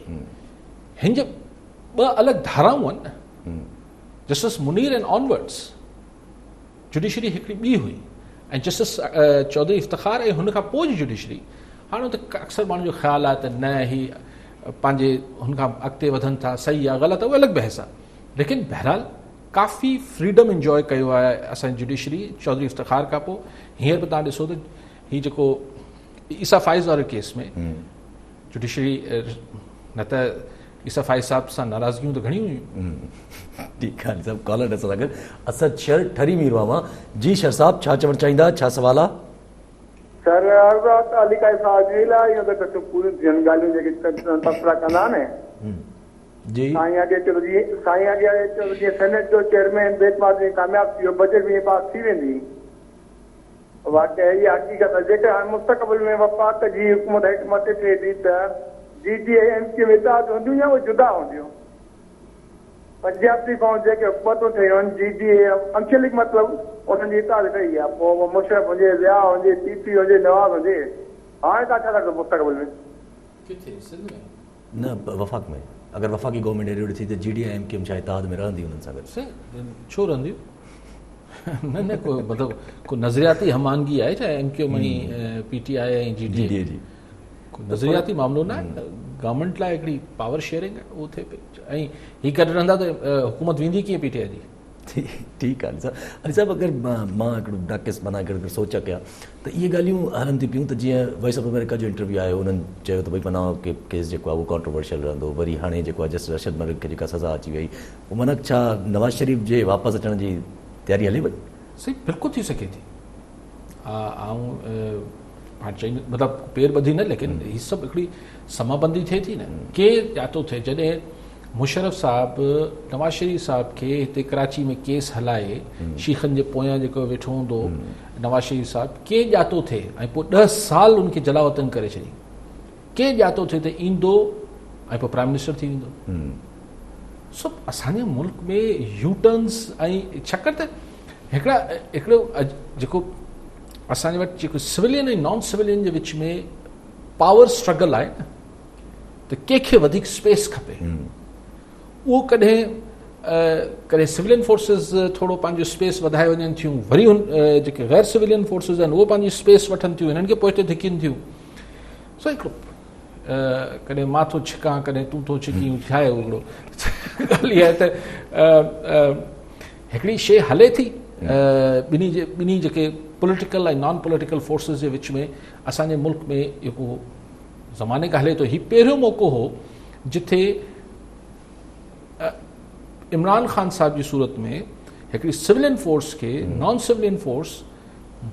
हिन जे ॿ अलॻि धाराऊं आहिनि न, justice Munir and onwards judiciary हिकिड़ी ॿी हुई, ऐं जस्टिस चौधरी इफ़्तिख़ार ऐं हुन खां पोइ जी जुडिशरी। हाणे त अक्सर माण्हुनि जो ख़्यालु आहे त न ही पंहिंजे हुन खां अॻिते वधनि था, सही आहे ग़लति आहे, उहो अलॻि बहस आहे, लेकिन बहरहाल काफ़ी फ्रीडम इंजॉय कयो आहे असांजी जुडिशरी चौधरी इफ़्तिख़ार खां पोइ। हींअर बि तव्हां ॾिसो त हीउ जेको ईसा फाइज़ वारे केस में जुडिशरी न त ईसा फाइज़ साहब सां नाराज़गियूं त घणियूं हुयूं। ठीकु आहे, सभु कॉलर ॾिसो था। असद शर ठरी मीरवा मां जी शर साहब छा चवणु चाहींदा, छा सवाल आहे? सर अली काई साहब जी लाइ इहो त कुझु पूरी थियनि ॻाल्हियूं जेके तबसरा कंदा न जी साईं अॻे चलो जीअं सेनेट जो चेयरमैन बेतमाद में कामयाबु थी वियो, बजट में पास थी वेंदी, वाक़ई इहा हक़ीक़त आहे। जेके हाणे मुस्तक़बिल में वफ़ाक़ जी हुकूमत हेठि मथे थिए थी त GDA-MK में इताद हूंदियूं या उहे जुदा हूंदियूं? पंजाबी फ़ौज जेके हुकूमतूं ठहियूं आहिनि GDA अंशलिक मतिलबु उन्हनि जी इताद कई आहे, पोइ मुशरफ हुजे, ज़िया हुजे, TP हुजे, नवाज़ हुजे, हाणे तव्हां छा था कयो मुस्तक़बिल में? न वफ़ाक़ में, अगरि वफ़ाक़ी गवर्नमेंट एरियो ॾिठी त GDA-MK छा इताद में रहंदी हुननि सां गॾु? छो रहंदियूं? न को मतिलबु को नज़रियाती हमआहंगी आहे छा MK में PTI ऐं GDA जी? नज़रियाती मामिलो न आहे, गवर्नमेंट लाइ हिकिड़ी पावर शेयरिंग आहे, उहो थिए पई। ऐं हीअ गॾु रहंदा त हुकूमत वेंदी कीअं PTI जी? ठीकु आहे अली साहिबु, अगरि मां हिकिड़ो डाकिस माना हिकिड़ो सोच कयां त इहे ॻाल्हियूं हलनि थी पियूं त जीअं वॉइस ऑफ अमेरिका जो इंटरव्यू आयो, हुननि चयो त भई माना केस जेको आहे उहो कॉन्ट्रोवर्शियल रहंदो, वरी हाणे जेको आहे जस्टिस अरशद मलिक खे जेका सज़ा अची वई, पोइ माना छा नवाज़ शरीफ़ जे वापसि अचण जी तयारी हले पई? सही, बिल्कुलु थी सघे थी। हाणे चई मतिलबु पेर ॿधी न, लेकिन हीअ सभु हिकिड़ी समाबंदी थिए थी न, केरु जातो थिए। जॾहिं मुशरफ साहब नवाज़ शरीफ़ साहब खे हिते कराची में केस हलाए, शीखनि जे पोयां जेको वेठो हूंदो नवाज़ शरीफ़ साहब, केरु ॼातो थिए ऐं पोइ 10 साल उनखे जलावतन करे छॾी, केरु ॼातो थिए त ईंदो ऐं पोइ प्राइम मिनिस्टर थी वेंदो। सो असांजे मुल्क में यूटर्न्स ऐं छाकाणि त हिकिड़ो जेको असांजे वटि जेको सिविलियन ऐं नॉन सिविलियन जे विच में पावर स्ट्रगल आहे न, त कंहिंखे वधीक स्पेस खपे, उहो कॾहिं सिविलियन फोर्सिस थोरो पंहिंजो स्पेस वधाए वञनि थियूं, वरी हुन जेके गैर सिविलियन फोर्सिस आहिनि उहो पंहिंजी स्पेस वठनि थियूं, हिननि खे पोइ धिकियुनि थियूं। सो हिकिड़ो कॾहिं मां थो छिकां, कॾहिं तूं थो छिकीं, छा आहे हिकिड़ो ॻाल्हि इहा आहे त हिकिड़ी शइ हले थी ॿिन्ही जेके पॉलिटिकल ऐं नॉन पॉलिटिकल फोर्सिस जे विच में असांजे मुल्क में जेको ज़माने खां हले थो। हीउ पहिरियों मौक़ो हो जिथे इमरान ख़ान साहब जी सूरत में हिकिड़ी सिविलियन फोर्स खे नॉन सिविलियन फोर्स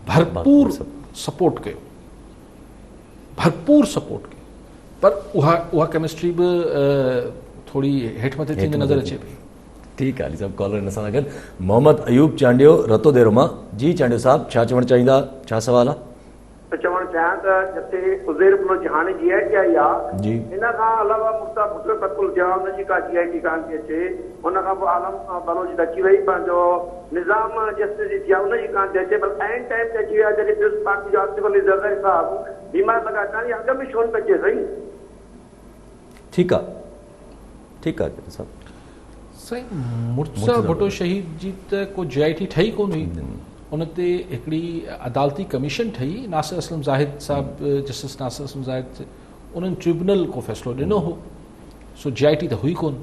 भरपूर सपोर्ट कयो, भरपूर सपोर्ट कयो, पर उहा केमिस्ट्री बि थोड़ी हेठि मथे थींदी नज़र अचे पई। ठीकु आहे साहब, कॉलर असां सां गॾु मोहम्मद अयूब चांडियो रतो देरो मां। जी चांडियो साहब, छा चवणु चाहींदा, छा सवाल आहे? चवणु चाहियां त जिते उज़ैर बुलोच हाणे GIT आई आहे, जी हिन खां अलावा मुर्ता मुतलकुल जवाब हुनजी का GIT कान थी अचे, हुन खां पोइ आलम बलोच त अची वई, पंहिंजो निज़ाम जस्टिस जी थी आहे हुनजी कान थी अचे, पर एंड टाइम ते अची विया जॾहिं पीपल्स पार्टी जो आसिफ अली ज़रदारी साहिबु बीमार लॻा कान, अॻ में छो न अचे सही। ठीकु आहे, ठीकु आहे साहब। साईं मुर्तज़ा भुट्टो शहीद जी त को GIT ठही कोन हुई, उन ते हिकिड़ी अदालती कमीशन ठही, नासिर असलम ज़ाहिद साहिबु, जस्टिस नासिर असलम ज़ाहिद, उन्हनि ट्रिब्यूनल को फ़ैसिलो ॾिनो हो। सो GIT त हुई कोन।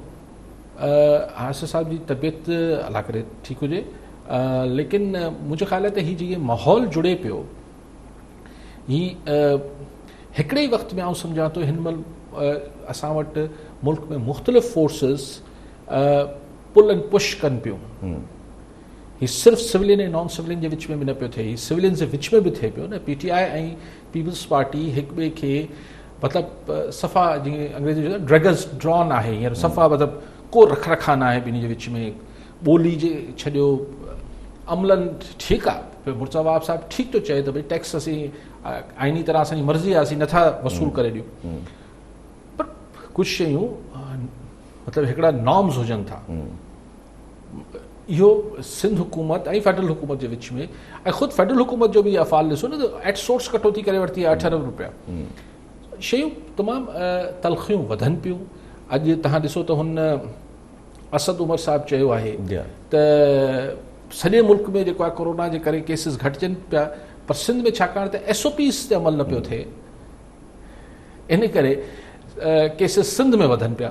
आसिफ साहिब जी तबियत अला करे ठीकु हुजे, लेकिन मुंहिंजो ख़्याल आहे त हीउ जीअं माहौल जुड़े पियो, हिकिड़े ई वक़्त में आउं सम्झां थो हिन महिल असां वटि मुल्क में मुख़्तलिफ़ फोर्सिस पुल एंड पुश कनि पियूं। हीउ सिर्फ़ु सिविलियन ऐं नॉन सिविलियन जे विच में बि न पियो थिए, हीउ सिविलियन जे विच में बि थिए पियो न। PTI ऐं पीपल्स पार्टी हिक ॿिए खे मतिलबु सफ़ा जीअं अंग्रेजी जो ड्रैगर्स ड्रॉन आहे, हींअर सफ़ा मतिलबु को रखान आहे ॿिन्ही जे विच में, ॿोली जे छॾियो, अमलनि ठीकु आहे, मुर्तज़ा वाब साहिबु ठीकु थो चए त भई टैक्स असीं आइनी तरह असांजी मर्ज़ी आहे, असीं नथा वसूल करे ॾियूं, पर कुझु शयूं मतिलबु हिकिड़ा नॉर्म्स हुजनि था। इहो सिंध हुकूमत ऐं फेडरल हुकूमत जे विच में, ऐं ख़ुदि फेडरल हुकूमत जो बि इहा फ़ाल ॾिसो न त एट सोर्स कटौती करे वरिती आहे 8 अरब रुपया। शयूं तमामु तलख़ियूं वधनि पियूं। अॼु तव्हां ॾिसो त हुन असद उमर साहिबु चयो आहे त सॼे मुल्क में जेको आहे कोरोना जे करे केसिस घटिजनि पिया, पर सिंध में छाकाणि त SOPs ते अमल न पियो थिए, इन करे केसिस सिंध में वधनि पिया।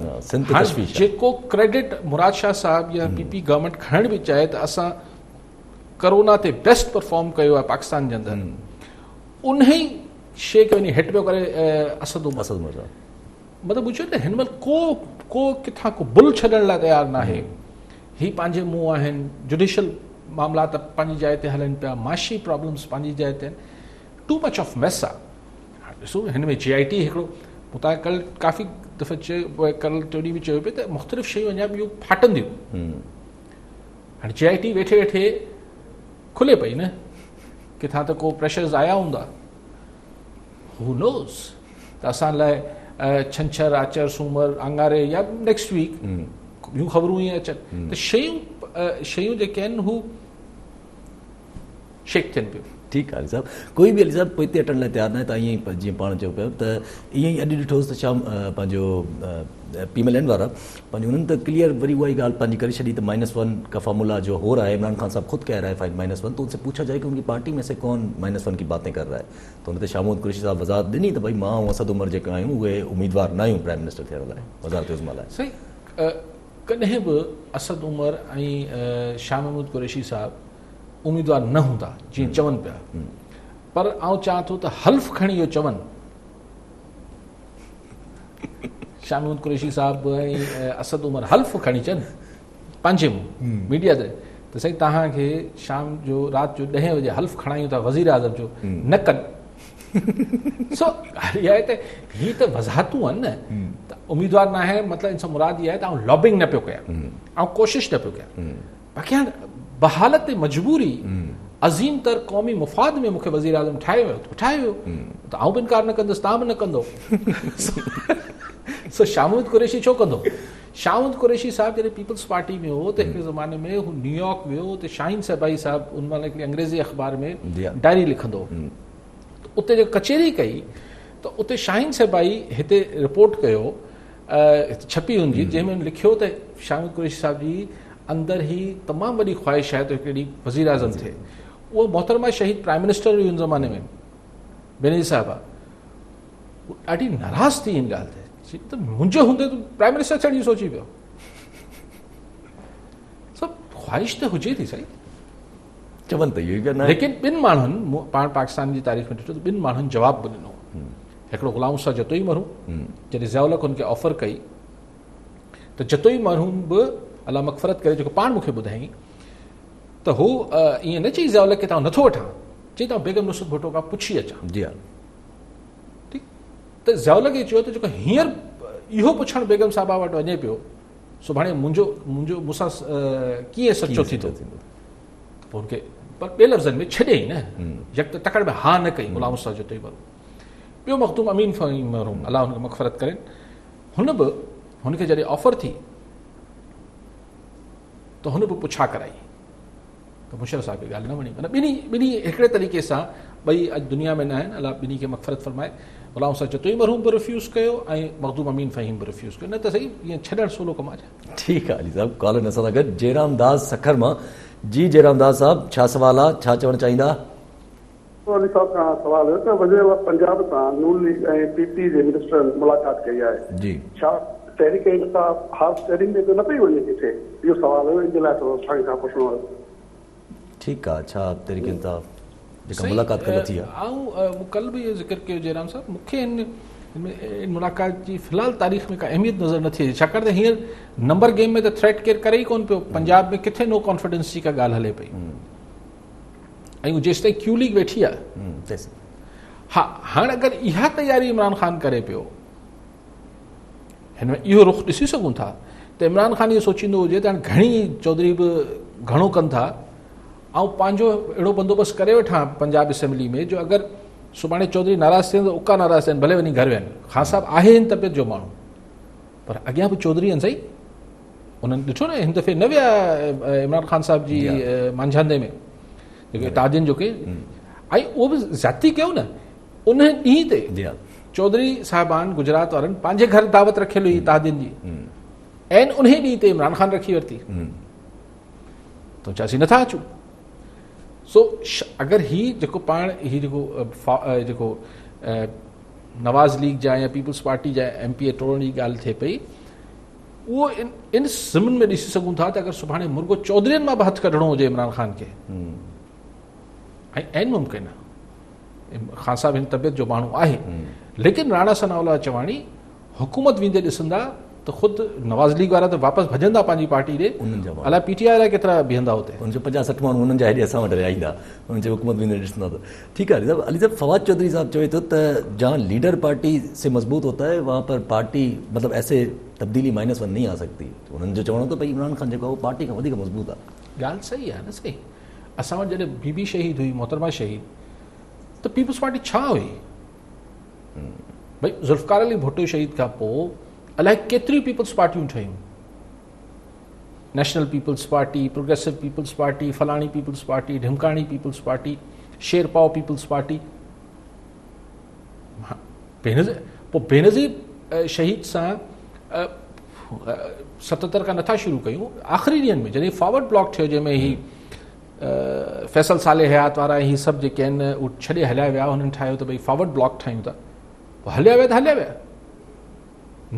जेको क्रेडिट मुराद शाह साहब या PP गवर्नमेंट खणण बि चाहे त असां कोरोना ते बेस्ट परफॉर्म कयो आहे पाकिस्तान जे अंदरि, उन ई शइ खे वञी हेठि पियो करे असद उमर। मतिलबु ॿुधो न, हिन महिल को किथां को बुल छॾण लाइ तयारु न आहे। ही पंहिंजे मुंहुं आहिनि, जुडिशल मामलात पंहिंजी जाइ ते हलनि पिया, माशी प्रॉब्लम्स पंहिंजी जाइ ते आहिनि, टू मच ऑफ मेस आहे। ॾिसो हिन में GIT हिकिड़ो मुता कल काफ़ी दफ़ा चयो, कल टियों बि चयो पियो त मुख़्तलिफ़ शयूं अञा ॿियूं फाटंदियूं। हाणे GIT वेठे वेठे खुले पई न, किथां त को प्रेशर्स आया हूंदा, हू नोज़, त असां लाइ छंछरु आचर सूमर आङारे या नेक्स्ट वीक ॿियूं ख़बरूं ईअं अचनि, त शयूं जेके आहिनि हू शेक थियनि पियूं। ठीकु आहे अली साहब, कोई बि अली साहब पोइ हिते अटण लाइ तयारु न आहे। तव्हां ईअं ई जीअं पाण चयो पियो त ईअं ई अॼु ॾिठोसि त शाम पंहिंजो PMLN वारा पंहिंजो उन्होंने तो क्लियर वही वही गाल पानी कर छड़ी तो -1 का फार्मूला जो हो रहा है, इमरान खान साहब खुद कह रहा है -1, तो उनसे पूछा जाए कि उनकी पार्टी में से कौन -1 की बातें कर रहा है, तो उन्होंने शामूद कुरैशी साहब वजाहत ॾिनी त भई मां असद उमर जेका आहियूं उहे उम्मीदवार न आहियूं प्राइम मिनिस्टर थियण लाइ, वज़ारत उज़्मा लाइ। सही, कॾहिं बि असद उमर ऐं शाह महमूद कुरैशी साहब उम्मीदवार न हूंदा जीअं चवनि पिया, पर आउं चाहियां थो त हल्फ खणी इहो चवनि शाह महमूद कुरैशी साहब ऐं असद उमर हल्फ खणी अचनि पंहिंजे मुंहुं मीडिया ते त साईं तव्हांखे शाम जो राति जो 10 बजे हल्फ खणायूं था वज़ीर आज़म जो, न कनि। सो इहा आहे त हीअ त वज़ाहतूं आहिनि न, त उम्मीदवार न आहे मतिलबु इन सां मुराद इहा आहे त आउं लॉबिंग न पियो कयां, आउं कोशिशि न पियो कयां, बाक़ी हाणे बहालत मजबूरी अज़ीम तर क़ौमी मुफ़ाद में मूंखे वज़ीर आज़म ठाहे वियो त आउं बि इनकार न कंदुसि, तव्हां बि न कंदो। सो शाह महमूद कुरैशी छो कंदो? शाहूद कुरैशी साहब जॾहिं पीपल्स पार्टी में हो त हिकिड़े ज़माने में हू न्यूयॉर्क वियो त शाहीन सबाई साहब उन महिल हिकिड़ी अंग्रेज़ी अख़बार में डायरी लिखंदो त उते जो कचेरी कई त उते शाहीन सबाई हिते रिपोर्ट कयो छपी हुनजी जंहिंमें लिखियो त शाहूद कुरैशी साहब जी अंदरि ही तमामु वॾी ख़्वाहिश आहे त हिकिड़ी वज़ीर आज़म थिए। उहो मोहतरमा शहीद प्राइम मिनिस्टर हुई हुन ज़माने में बेनज़ीर साहिबा ॾाढी नाराज़ थी हिन ॻाल्हि ते त मुंहिंजो हूंदे त प्राइम मिनिस्टर थियण जी सोची पियो। सभु ख़्वाहिश त हुजे थी सही चवनि त इहो ई लेकिन ॿिनि माण्हुनि पाण पाकिस्तान जी तारीख़ में ॾिठो त ॿिनि माण्हुनि जवाबु बि ॾिनो। हिकिड़ो ग़ुलाम मुसा जतोई मरहूम जॾहिं ज़ियाउल हुनखे ऑफर कई त जतोई मरहूम बि अलाह मग़फ़रत करे जेको पाण मूंखे ॿुधाई त हू ईअं न चई ज़ियाउल खे तव्हां नथो वठां चई तव्हां बेगम नुसरत भुट्टो खां पुछी अचां। जी हा ठीकु त ज़ियाउल खे चयो त जेको हींअर इहो पुछणु बेगम साहिबा वटि वञे पियो सुभाणे मुंहिंजो मूंसां कीअं सचो थींदो पोइ हुनखे पर ॿिए लफ़्ज़नि में छॾियईं न यक त तकड़ में हा न कई ग़ुलाम मुसा जतोई मरहूम। ॿियो मखदूम अमीन फ़हीम मरहूम अलाह हुनखे मग़फ़रत करे हुन बि हुनखे जॾहिं ऑफर थी त हुन बि पुछा कराई त मुशर्रफ साहिब खे ॻाल्हि न वणी माना ॿिनी हिकिड़े तरीक़े सां ॿई अॼु दुनिया में न आहिनि अलाह ॿिनी खे मग़फ़रत फ़रमाए। ग़ुलाम मुसा जतोई मरहूम बि रिफ्यूज़ कयो ऐं मखदूम अमीन फ़हीम बि रिफ्यूज़ कयो न त सही ईअं छॾणु सवलो कमु आहे। ठीकु आहे अली साहब कॉल असां सां गॾु जयराम दास सखर मां। जी जयराम दास साहब छा सवाल आहे छा चवणु चाहींदा? अली साहब खां सवाल हुयो त वज़ीर पंजाब सां नून लीग ऐं पीपी जे मिनिस्टर मुलाक़ात कई आहे जी छा तहरीक इंसाफ़ हाफ स्टेरिंग में त न पई वञे किथे इहो सवाल हुयो इन जे लाइ थोरो साईं खां पुछणो हुयो। ठीकु आहे छा तहरीक इंसाफ़ जेका मुलाक़ात कल्ह थी आहे ऐं कल बि इहो ज़िक्र कयो जयराम साहब मूंखे इन मुलाक़ात जी फ़िलहाल तारीख़ में का अहमियत नज़र नथी अचे छाकाणि त हींअर नंबर गेम में त थ्रेट केरु करे ई कोन पियो। पंजाब में किथे नो कॉन्फिडेंस जी का ॻाल्हि हले पई ऐं जेसि ताईं क्यू लीग वेठी आहे हा हाणे अगरि इहा तयारी इमरान ख़ान करे पियो हिन में इहो रुख़ ॾिसी सघूं था त इमरान ख़ान इहो सोचींदो हुजे त हाणे घणी चौधरी बि घणो कनि था ऐं पंहिंजो अहिड़ो बंदोबस्तु करे वेठा पंजाब असेंबली में जो अगरि सुभाणे चौधरी नाराज़ थियनि त उका नाराज़ थियनि भले वञी घर वियनि ख़ान साहब आहे हिन तबियत जो माण्हू पर अॻियां बि चौधरी आहिनि सही उन्हनि ॾिठो न हिन दफ़े न विया इमरान ख़ान साहब जी मांझांदे में जेके ताजिन जो के ऐं उहो बि ज़ाती कयो न उन ॾींहं ते चौधरी साहिबान गुजरात वारनि पंहिंजे घर दावत रखियल हुई ताजिन जी ऐं उन ॾींहं ते इमरान ख़ान रखी वरिती त चयासीं नथा अचूं। सो अगरि हीउ जेको पाण हीउ जेको नवाज़ लीग जा या पीपल्स पार्टी जा MP टोड़ण जी ॻाल्हि थिए पई उहो इन ज़िमन में ॾिसी सघूं था त अगरि सुभाणे मुर्गो चौधरीनि मां बि हथु कढणो हुजे इमरान ख़ान खे ऐं आहिनि मुमकिन ख़ान साहब हिन तबियत जो माण्हू आहे लेकिन राणा सनाउल्लाह चवाणी हुकूमत वेंदे ॾिसंदा त ख़ुदि नवाज़ लीग वारा त वापसि भॼंदा पंहिंजी पार्टी ॾे अलाए PTI वारा केतिरा बीहंदा हुते हुनजो 50-60 माण्हू हुननि जा हेॾे असां वटि ईंदा हुननि जे हुकूमत वेंदे ॾिसंदा त ठीकु आहे अली साहब फवाद चौधरी साहब चवे थो त जहाँ लीडर पार्टी से मजबूत होता है वहाँ पर पार्टी मतलब ऐसे तब्दीली -1 नहीं आ सकती उन्हनि जो चवणो त भई इमरान ख़ान जेको आहे उहो पार्टी खां वधीक मज़बूत आहे। ॻाल्हि सही आहे न सही असां वटि जॾहिं बीबी शहीद हुई मोहतरमा शहीद त पीपल्स पार्टी छा हुई भई ज़ुल्फ़कार अली भुट्टो शहीद खां पोइ अलाए केतिरियूं पीपल्स पार्टियूं ठहियूं national people's party progressive people's party फलाणी पीपल्स पार्टी ढिमकाणी people's party Sherpao people's party पोइ बेनज़ीर शहीद सां 77 खां नथा शुरू कयूं आख़िरी ॾींहंनि में जॾहिं फॉर्वर्ड ब्लॉक थियो जंहिंमें ही फैसल साले हयात वारा ही सभु जेके आहिनि उहे छॾे हलिया विया हुननि ठाहियो त भई फॉर्वर्ड ब्लॉक ठाहियूं था पोइ हलिया विया त हलिया विया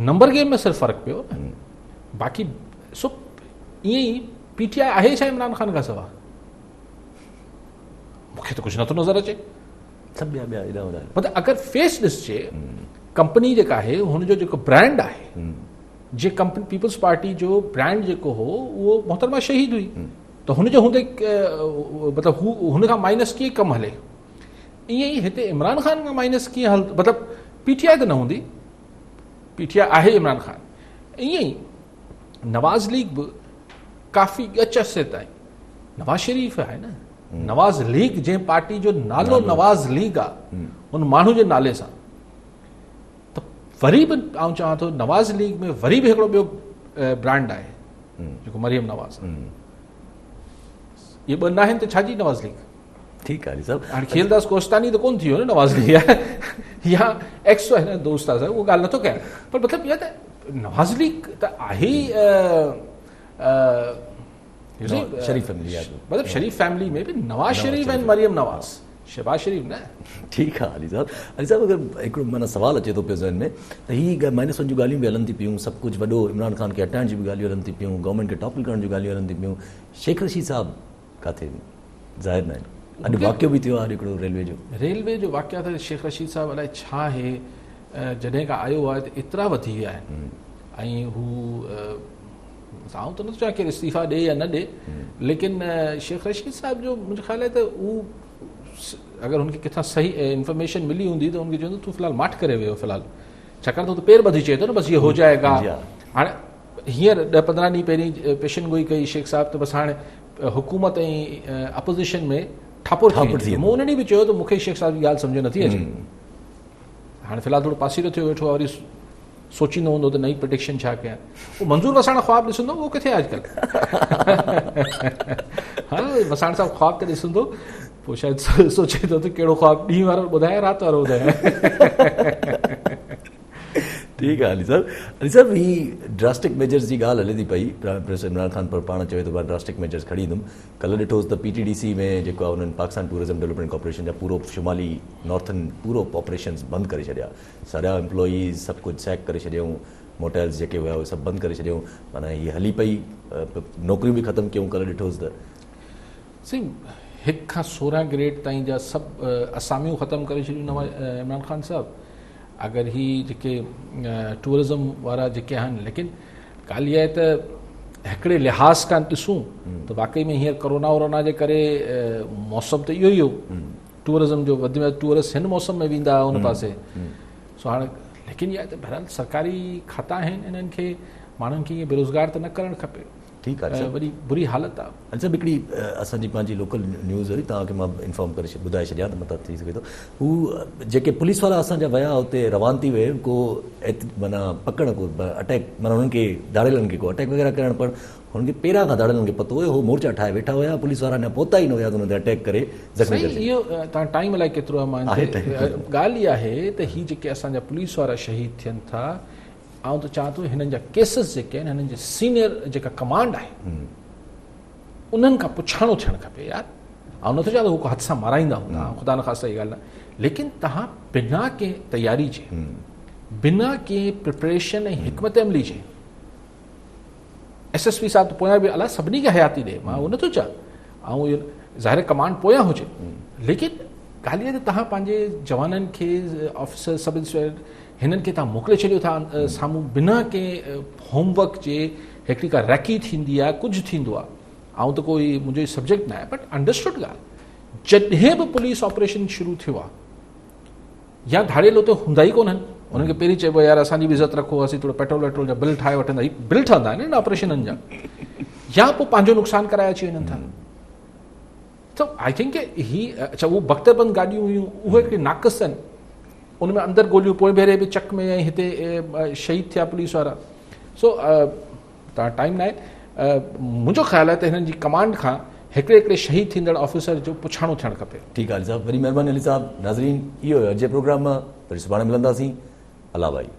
नंबर गेम में सिर्फ़ु फ़र्क़ु पियो न बाक़ी सो ईअं ई PTI आहे छा इमरान ख़ान खां सवाइ मूंखे त कुझु नथो नज़र अचे सभु ॿिया मतिलबु अगरि फेस ॾिसजे कंपनी जेका आहे हुनजो जेको ब्रांड आहे जे कंपनी पीपल्स पार्टी जो ब्रांड जेको हो उहो मोहतरमा शहीद हुई त हुनजे हूंदे मतिलबु हुन खां माइनस कीअं कमु हले ईअं ई हिते इमरान ख़ान खां माइनस कीअं हल मतिलबु PTI त न हूंदी PTI आहे इमरान ख़ान ईअं ई नवाज़ लीग बि काफ़ी ॻच अरसे ताईं नवाज़ शरीफ़ आहे न नवाज़ लीग जंहिं पार्टी जो नालो नवाज़ लीग आहे उन माण्हू जे नाले सां त वरी बि आउं चवां थो नवाज़ लीग में वरी बि हिकिड़ो ॿियो ब्रांड आहे जेको मरियम नवाज़ आहे। इहे ॿ न आहिनि त छाजी नवाज़ लीग? ठीकु आहे अली साहब। हाणे खेलदास कोस्तानी त कोन थी वियो न नवाज़ लीग या एक्स आहे न दोस्त आहे उहो ॻाल्हि नथो कयां, पर मतिलबु इहा त नवाज़ लीग त आहे शरीफ़ फैमिली आहे, मतिलबु शरीफ़ फैमिली में बि नवाज़ शरीफ़ ऐं मरियम नवाज़, शहबाज शरीफ़ न। ठीकु आहे अली साहब। अली साहब अगरि हिकिड़ो माना सवाल अचे थो पियो ज़हन में त हीअ माइनस वन जूं ॻाल्हियूं बि हलनि थी पियूं, सभु कुझु वॾो इमरान ख़ान खे हटाइण जी बि ॻाल्हियूं हलनि थी पियूं, गवर्नमेंट खे टॉपल करण जूं ॻाल्हियूं हलनि थी पियूं, शेख रशीद साहब किथे ज़ाहिर न आहिनि। अॼु वाक़ियो बि थियो आहे हिकिड़ो रेलवे जो वाक़िया त शेख रशीद साहब अलाए छा आहे, जॾहिं खां आयो आहे त एतिरा वधी विया आहिनि ऐं हू आउं त नथो चाहियां केरु इस्तीफ़ा ॾे या न ॾे, लेकिन शेख रशीद साहब जो मुंहिंजो ख़्यालु आहे त हू अगरि हुनखे किथां सही इंफॉर्मेशन मिली हूंदी त हुनखे चवंदो तूं फ़िलहालु माठ करे वियो फ़िलहालु, छाकाणि त हू त पेर ॿधी चए थो न बसि इहो हो जाएगा। हाणे हींअर 10-15 ॾींहं पहिरीं पेशन गोई कई शेख साहब त बसि हाणे हुकूमत ऐं अपोज़िशन में ठापुर थी। मूं उन ॾींहुं बि चयो त मूंखे शेख साहब जी ॻाल्हि सम्झ नथी अचे। हाणे फ़िलहालु थोरो पासीरो थियो वेठो आहे, वरी सोचींदो हूंदो त नई प्रिडिक्शन छा कयां। उहो मंज़ूर वसाण ख़्वाब ॾिसंदो, उहो किथे आहे अॼुकल्ह? हा वसाण साहब ख़्वाब त ॾिसंदो, पोइ शायदि सोचे थो त कहिड़ो ख़्वाब, ॾींहं वारो ॿुधाए राति वारो ॿुधाए। ठीकु आहे अली साहब। अली साहब ही ड्रास्टिक मेजर्स जी ॻाल्हि हले थी पई, प्रेसिडेंट इमरान ख़ान पर पाण चवे थो मां ड्रास्टिक मेजर्स खणी ईंदुमि। कल्ह ॾिठोसि त PTDC में जेको आहे उन्हनि पाकिस्तान टूरिज़म डेवलपमेंट कॉर्पोरेशन जा पूरो शुमाली नॉर्थन पूरो ऑपरेशन्स बंदि करे छॾिया, सारा एम्प्लॉईज़ सभु कुझु सैक करे छॾियऊं, मोटेल्स जेके हुआ उहे सभु बंदि करे छॾियऊं, माना हीअ हली पई, नौकरियूं बि ख़तमु कयूं। कल्ह ॾिठोसि त सी 1 खां 16 ग्रेड ताईं जा सभु असामियूं ख़तमु करे छॾियूं इमरान ख़ान साहब। अगरि ही जेके टूरिज़म वारा जेके आहिनि, लेकिन ॻाल्हि इहा आहे त हिकिड़े लिहाज़ खां ॾिसूं त वाक़ई में हींअर कोरोना जे करे मौसम त इहो ई हो टूरिज़म जो, वधि में वधि टूरिस्ट हिन मौसम में वेंदा हुआ उन पासे। सो हाणे लेकिन इहा त बहरहाल सरकारी खाता आहिनि, इन्हनि खे माण्हुनि खे ईअं बेरोज़गार त न करणु खपे। ठीकु आहे, वरी बुरी हालत आहे। अच्छा हिकिड़ी असांजी पंहिंजी लोकल न्यूज़ हुई, तव्हांखे मां इंफॉर्म करे ॿुधाए छॾियां त मतिलबु थी सघे थो हू जेके पुलिस वारा असांजा विया हुते रवान थी विया, को माना पकड़ को अटैक, माना हुननि खे दाड़ेलनि खे को अटैक वग़ैरह करणु, पर हुननि खे पहिरियां खां दाड़ेलनि खे पतो हुयो, हो मोर्चा ठाहे वेठा हुया, पुलिस वारा अञा पहुता ई न हुया त हुन ते अटैक करे ज़ख़्मी करे। इहो तव्हां टाइम अलाए केतिरो आहे, मां ॻाल्हि इहा आहे त हीअ जेके असांजा पुलिस वारा शहीद थियनि था, आउं त चाहियां थो हिननि जा केसिस जेके आहिनि, हिननि जे सीनियर जेका कमांड आहे उन्हनि खां पुछाणो थियणु खपे यार। ऐं नथो चाहियां त हू हथ सां माराईंदा हूंदा, ख़ुदा न ख़ास्ता इहा ॻाल्हि न, लेकिन तव्हां बिना कंहिं तयारी जे, बिना कंहिं प्रिपरेशन ऐं हिकमत अमली जे, SSP साहब त पोयां बि अलाए सभिनी खे हयाती ॾे, मां उहो नथो चाहियां, ऐं इहो ज़ाहिर कमांड पोयां हुजे, लेकिन ॻाल्हि इहा त तव्हां पंहिंजे जवाननि खे, ऑफिसर, सब इंस्पेक्टर, हिननि खे तव्हां मोकिले छॾियो था साम्हूं बिना कंहिं होमवर्क जे। हिकिड़ी का रैकी थींदी आहे, कुझु थींदो आहे, ऐं त कोई मुंहिंजो सब्जेक्ट न आहे, बट अंडरस्टूड ॻाल्हि, जॾहिं बि पुलिस ऑपरेशन शुरू थियो आहे या धाड़ियल उते हूंदा ई कोन्हनि, हुननि खे पहिरीं चइबो यार असांजी बि इज़त रखो, असीं थोरो पेट्रोल वेट्रोल जा बिल ठाहे वठंदा, बिल ठहंदा आहिनि न ऑपरेशननि जा, या पोइ पंहिंजो नुक़सानु कराए अची वञनि था। त आई थिंक ही अच्छा उहे बख़्तरबंद गाॾियूं हुयूं, उहे हिकिड़ी नाक़स आहिनि, उनमें अंदरि गोलियूं, पोइ भेरे बि चक में ऐं हिते शहीद थिया पुलिस वारा। सो तव्हां टाइम न आहे, मुंहिंजो ख़्यालु आहे त हिननि जी कमांड खां हिकिड़े शहीद थींदड़ ऑफिसर जो पुछाणो थियणु खपे। ठीकु आहे अली साहब, वरी महिरबानी अली साहब। नाज़रीन, इहो अॼु जे प्रोग्राम मां वरी सुभाणे मिलंदासीं। अला भाई।